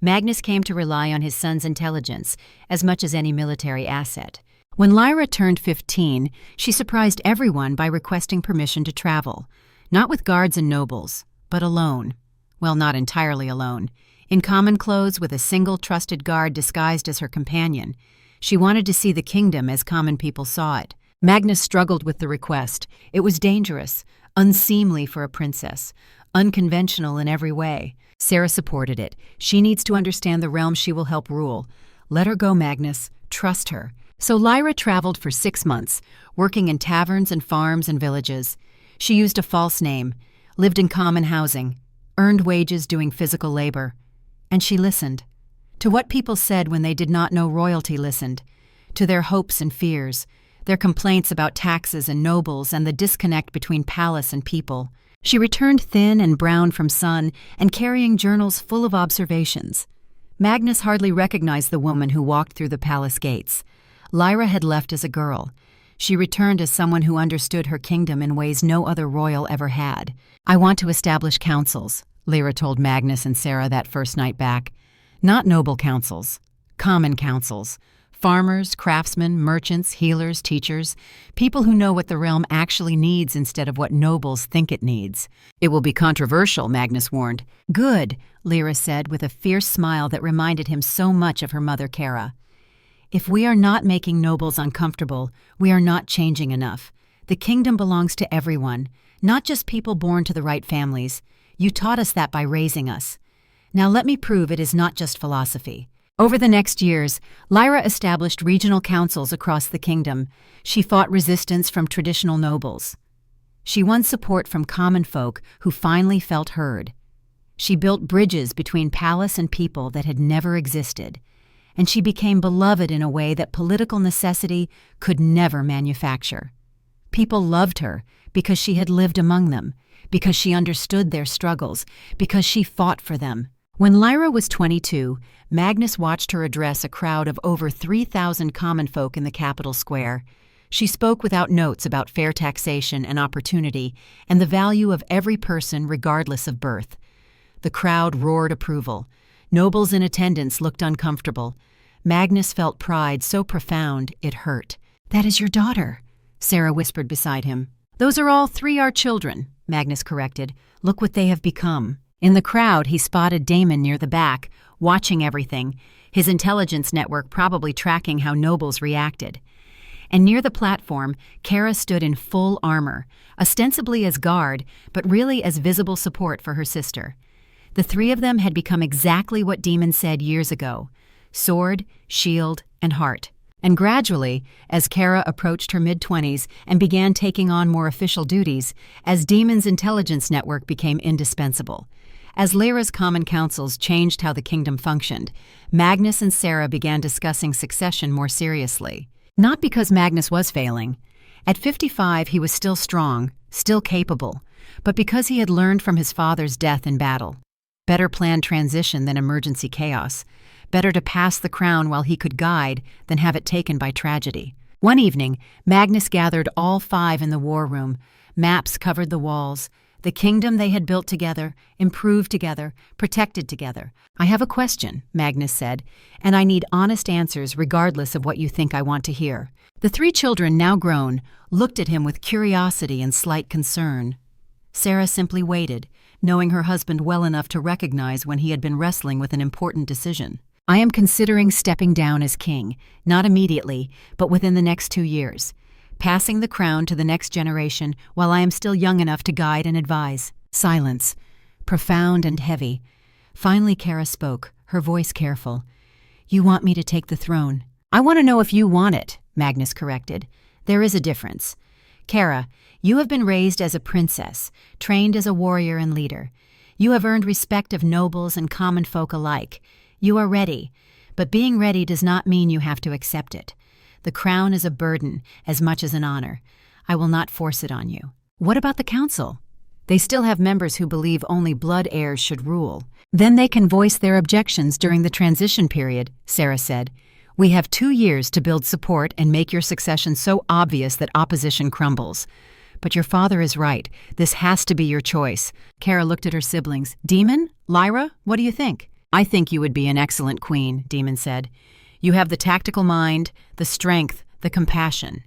Speaker 1: Magnus came to rely on his son's intelligence as much as any military asset. When Lyra turned 15, she surprised everyone by requesting permission to travel, not with guards and nobles, but alone. Well, not entirely alone. In common clothes with a single trusted guard disguised as her companion. She wanted to see the kingdom as common people saw it. Magnus struggled with the request. It was dangerous, unseemly for a princess, unconventional in every way. Sarah supported it. She needs to understand the realm she will help rule. Let her go, Magnus. Trust her. So Lyra traveled for 6 months, working in taverns and farms and villages. She used a false name, lived in common housing, earned wages doing physical labor. And she listened. To what people said when they did not know royalty listened. To their hopes and fears, their complaints about taxes and nobles and the disconnect between palace and people. She returned thin and brown from sun and carrying journals full of observations. Magnus hardly recognized the woman who walked through the palace gates. Lyra had left as a girl. She returned as someone who understood her kingdom in ways no other royal ever had. I want to establish councils, Lyra told Magnus and Sarah that first night back. Not noble councils, common councils. Farmers, craftsmen, merchants, healers, teachers, people who know what the realm actually needs instead of what nobles think it needs. It will be controversial, Magnus warned. Good, Lyra said with a fierce smile that reminded him so much of her mother Kara. If we are not making nobles uncomfortable, we are not changing enough. The kingdom belongs to everyone, not just people born to the right families. You taught us that by raising us. Now let me prove it is not just philosophy. Over the next years, Lyra established regional councils across the kingdom. She fought resistance from traditional nobles. She won support from common folk who finally felt heard. She built bridges between palace and people that had never existed. And she became beloved in a way that political necessity could never manufacture. People loved her because she had lived among them, because she understood their struggles, because she fought for them. When Lyra was 22, Magnus watched her address a crowd of over 3,000 common folk in the capital square. She spoke without notes about fair taxation and opportunity and the value of every person regardless of birth. The crowd roared approval. Nobles in attendance looked uncomfortable. Magnus felt pride so profound it hurt. "That is your daughter," Sarah whispered beside him. "Those are all 3 our children," Magnus corrected. "Look what they have become." In the crowd, he spotted Daemon near the back, watching everything, his intelligence network probably tracking how nobles reacted. And near the platform, Kara stood in full armor, ostensibly as guard, but really as visible support for her sister. The 3 of them had become exactly what Daemon said years ago: sword, shield, and heart. And gradually, as Kara approached her mid-20s and began taking on more official duties, as Daemon's intelligence network became indispensable. As Lyra's common councils changed how the kingdom functioned, Magnus and Sarah began discussing succession more seriously. Not because Magnus was failing. At 55, he was still strong, still capable, but because he had learned from his father's death in battle. Better planned transition than emergency chaos. Better to pass the crown while he could guide than have it taken by tragedy. One evening, Magnus gathered all 5 in the war room. Maps covered the walls. The kingdom they had built together, improved together, protected together. "I have a question," Magnus said, "and I need honest answers regardless of what you think I want to hear." The 3 children, now grown, looked at him with curiosity and slight concern. Sarah simply waited, knowing her husband well enough to recognize when he had been wrestling with an important decision. "I am considering stepping down as king, not immediately, but within the next 2 years. Passing the crown to the next generation while I am still young enough to guide and advise." Silence, profound and heavy. Finally Kara spoke, her voice careful. "You want me to take the throne." "I want to know if you want it," Magnus corrected. "There is a difference. Kara, you have been raised as a princess, trained as a warrior and leader. You have earned respect of nobles and common folk alike. You are ready, but being ready does not mean you have to accept it. The crown is a burden as much as an honor. I will not force it on you." "What about the council?" "They still have members who believe only blood heirs should rule. Then they can voice their objections during the transition period," Sarah said. "We have 2 years to build support and make your succession so obvious that opposition crumbles. But your father is right. This has to be your choice. Kara looked at her siblings. Daemon? Lyra? What do you think? I think you would be an excellent queen, Daemon said. You have the tactical mind, the strength, the compassion.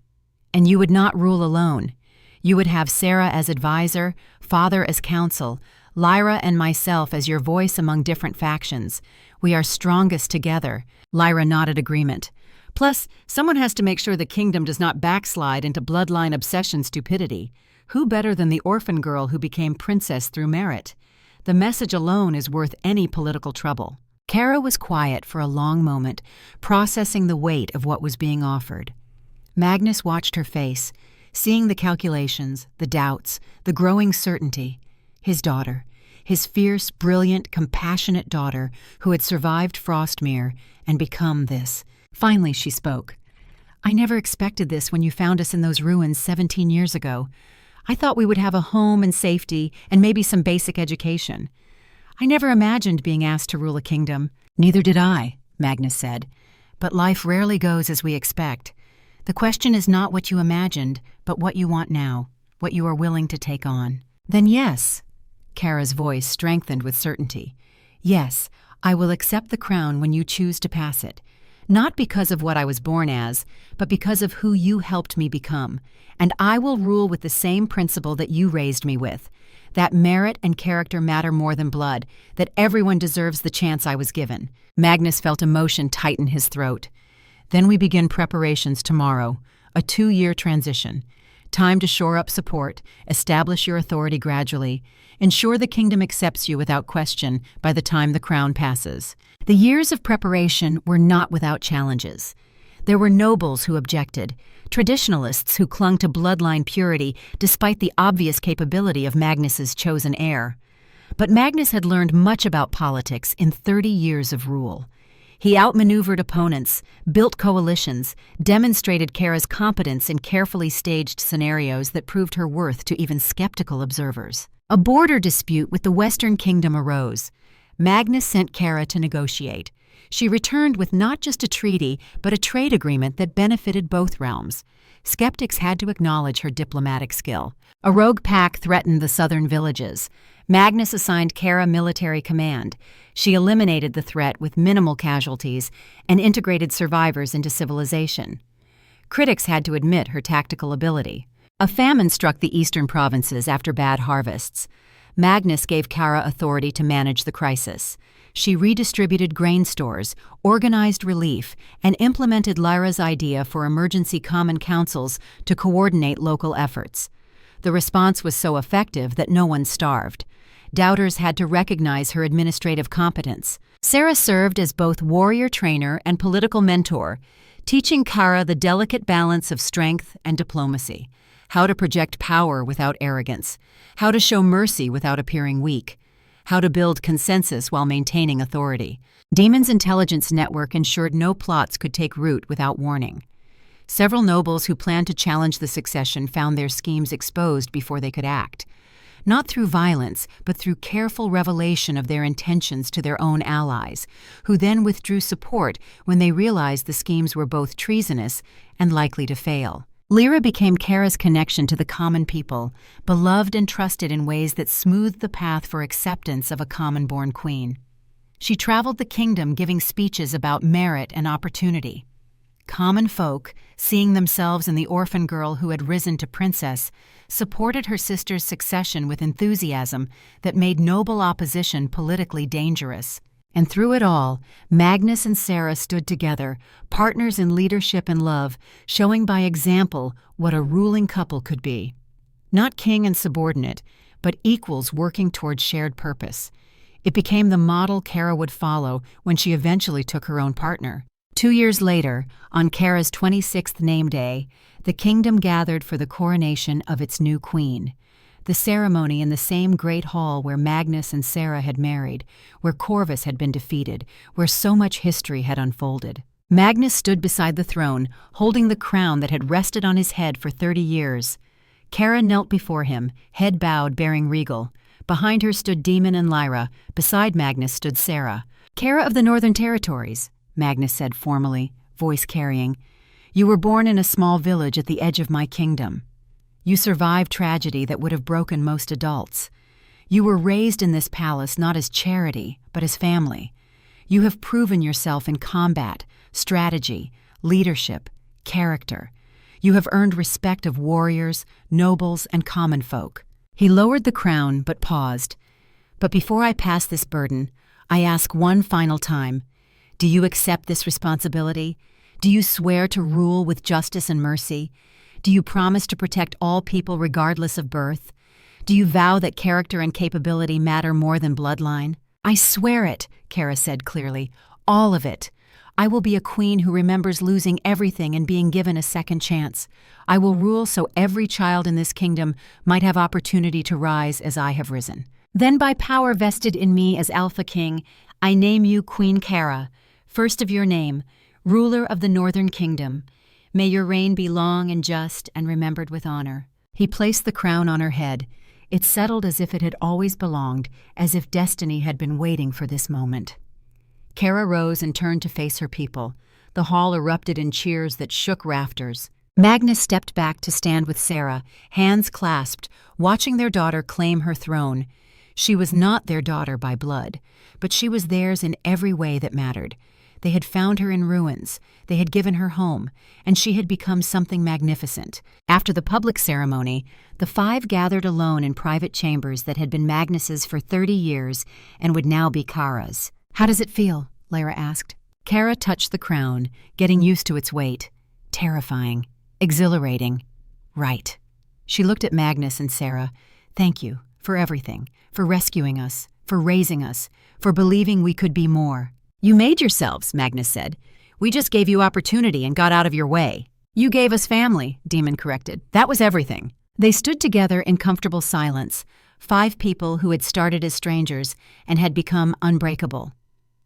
Speaker 1: And you would not rule alone. You would have Sarah as advisor, father as counsel, Lyra and myself as your voice among different factions. We are strongest together. Lyra nodded agreement. Plus, someone has to make sure the kingdom does not backslide into bloodline obsession stupidity. Who better than the orphan girl who became princess through merit? The message alone is worth any political trouble. Kara was quiet for a long moment, processing the weight of what was being offered. Magnus watched her face, seeing the calculations, the doubts, the growing certainty. His daughter, his fierce, brilliant, compassionate daughter who had survived Frostmere and become this. Finally, she spoke. I never expected this when you found us in those ruins 17 years ago. I thought we would have a home and safety and maybe some basic education. I never imagined being asked to rule a kingdom. Neither did I, Magnus said. But life rarely goes as we expect. The question is not what you imagined, but what you want now, what you are willing to take on. Then yes, Kara's voice strengthened with certainty. Yes, I will accept the crown when you choose to pass it. Not because of what I was born as, but because of who you helped me become. And I will rule with the same principle that you raised me with. That merit and character matter more than blood, that everyone deserves the chance I was given. Magnus felt emotion tighten his throat. Then we begin preparations tomorrow, a 2-year transition. Time to shore up support, establish your authority gradually, ensure the kingdom accepts you without question by the time the crown passes. The years of preparation were not without challenges. There were nobles who objected, traditionalists who clung to bloodline purity despite the obvious capability of Magnus's chosen heir. But Magnus had learned much about politics in 30 years of rule. He outmaneuvered opponents, built coalitions, demonstrated Kara's competence in carefully staged scenarios that proved her worth to even skeptical observers. A border dispute with the Western Kingdom arose. Magnus sent Kara to negotiate. She returned with not just a treaty, but a trade agreement that benefited both realms. Skeptics had to acknowledge her diplomatic skill. A rogue pack threatened the southern villages. Magnus assigned Kara military command. She eliminated the threat with minimal casualties and integrated survivors into civilization. Critics had to admit her tactical ability. A famine struck the eastern provinces after bad harvests. Magnus gave Kara authority to manage the crisis. She redistributed grain stores, organized relief, and implemented Lyra's idea for emergency common councils to coordinate local efforts. The response was so effective that no one starved. Doubters had to recognize her administrative competence. Sarah served as both warrior trainer and political mentor, teaching Kara the delicate balance of strength and diplomacy, how to project power without arrogance, how to show mercy without appearing weak, how to build consensus while maintaining authority. Daemon's intelligence network ensured no plots could take root without warning. Several nobles who planned to challenge the succession found their schemes exposed before they could act. Not through violence, but through careful revelation of their intentions to their own allies, who then withdrew support when they realized the schemes were both treasonous and likely to fail. Lyra became Kara's connection to the common people, beloved and trusted in ways that smoothed the path for acceptance of a commonborn queen. She traveled the kingdom giving speeches about merit and opportunity. Common folk, seeing themselves in the orphan girl who had risen to princess, supported her sister's succession with enthusiasm that made noble opposition politically dangerous. And through it all, Magnus and Sarah stood together, partners in leadership and love, showing by example what a ruling couple could be. Not king and subordinate, but equals working toward shared purpose. It became the model Kara would follow when she eventually took her own partner. 2 years later, on Kara's 26th name day, the kingdom gathered for the coronation of its new queen. The ceremony in the same great hall where Magnus and Sarah had married, where Corvus had been defeated, where so much history had unfolded. Magnus stood beside the throne, holding the crown that had rested on his head for 30 years. Kara knelt before him, head bowed, bearing regal. Behind her stood Daemon and Lyra. Beside Magnus stood Sarah. Kara of the Northern Territories, Magnus said formally, voice carrying. You were born in a small village at the edge of my kingdom. You survived tragedy that would have broken most adults. You were raised in this palace not as charity, but as family. You have proven yourself in combat, strategy, leadership, character. You have earned respect of warriors, nobles, and common folk. He lowered the crown but paused. But before I pass this burden, I ask one final time, do you accept this responsibility? Do you swear to rule with justice and mercy? Do you promise to protect all people regardless of birth? Do you vow that character and capability matter more than bloodline? I swear it, Kara said clearly. All of it. I will be a queen who remembers losing everything and being given a second chance. I will rule so every child in this kingdom might have opportunity to rise as I have risen. Then by power vested in me as Alpha King, I name you Queen Kara, first of your name, ruler of the Northern Kingdom. May your reign be long and just and remembered with honor. He placed the crown on her head. It settled as if it had always belonged, as if destiny had been waiting for this moment. Kara rose and turned to face her people. The hall erupted in cheers that shook rafters. Magnus stepped back to stand with Sarah, hands clasped, watching their daughter claim her throne. She was not their daughter by blood, but she was theirs in every way that mattered. They had found her in ruins, they had given her home, and she had become something magnificent. After the public ceremony, the five gathered alone in private chambers that had been Magnus's for 30 years and would now be Kara's. How does it feel? Lyra asked. Kara touched the crown, getting used to its weight. Terrifying. Exhilarating. Right. She looked at Magnus and Sarah. Thank you for everything, for rescuing us, for raising us, for believing we could be more. You made yourselves, Magnus said. We just gave you opportunity and got out of your way. You gave us family, Daemon corrected. That was everything. They stood together in comfortable silence, 5 people who had started as strangers and had become unbreakable.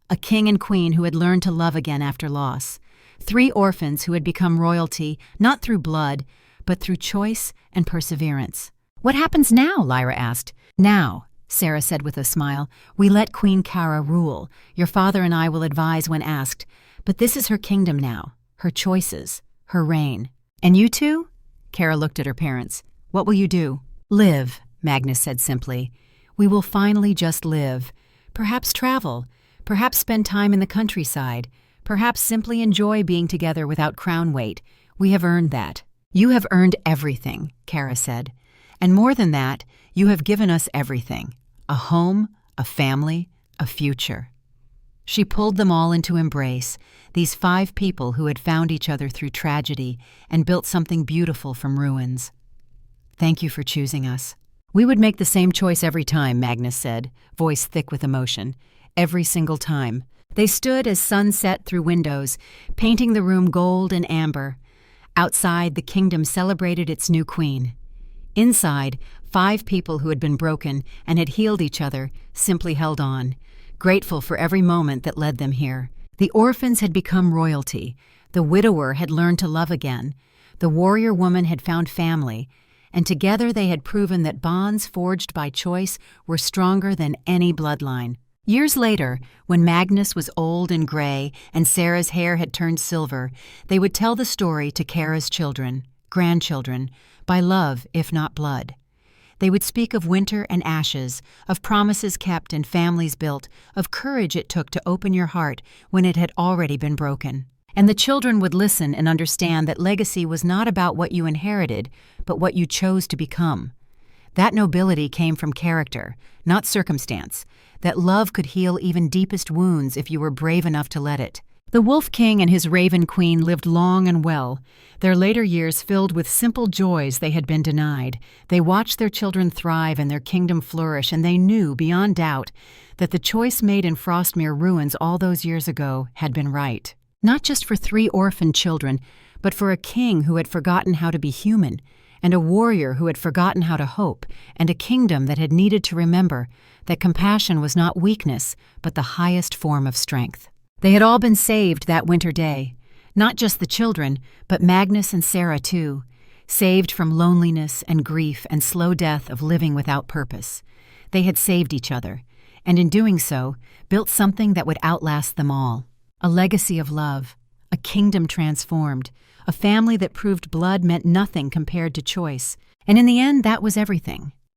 Speaker 1: A king and queen who had learned to love again after loss. 3 orphans who had become royalty, not through blood, but through choice and perseverance. What happens now? Lyra asked. Now, Sarah said with a smile, we let Queen Kara rule. Your father and I will advise when asked. But this is her kingdom now, her choices, her reign. And you two? Kara looked at her parents. What will you do? Live, Magnus said simply. We will finally just live. Perhaps travel. Perhaps spend time in the countryside. Perhaps simply enjoy being together without crown weight. We have earned that. You have earned everything, Kara said. And more than that, you have given us everything. A home, a family, a future. She pulled them all into embrace, these 5 people who had found each other through tragedy and built something beautiful from ruins. Thank you for choosing us. We would make the same choice every time, Magnus said, voice thick with emotion. Every single time. They stood as sun set through windows, painting the room gold and amber. Outside, the kingdom celebrated its new queen. Inside, 5 people who had been broken and had healed each other simply held on, grateful for every moment that led them here. The orphans had become royalty. The widower had learned to love again. The warrior woman had found family. And together they had proven that bonds forged by choice were stronger than any bloodline. Years later, when Magnus was old and gray and Sarah's hair had turned silver, they would tell the story to Kara's children, grandchildren, by love if not blood. They would speak of winter and ashes, of promises kept and families built, of courage it took to open your heart when it had already been broken. And the children would listen and understand that legacy was not about what you inherited, but what you chose to become. That nobility came from character, not circumstance, that love could heal even deepest wounds if you were brave enough to let it. The Wolf King and his Raven Queen lived long and well, their later years filled with simple joys they had been denied. They watched their children thrive and their kingdom flourish, and they knew, beyond doubt, that the choice made in Frostmere ruins all those years ago had been right. Not just for 3 orphaned children, but for a king who had forgotten how to be human, and a warrior who had forgotten how to hope, and a kingdom that had needed to remember that compassion was not weakness, but the highest form of strength. They had all been saved that winter day, not just the children, but Magnus and Sarah too, saved from loneliness and grief and slow death of living without purpose. They had saved each other, and in doing so, built something that would outlast them all. A legacy of love, a kingdom transformed, a family that proved blood meant nothing compared to choice. And in the end, that was everything.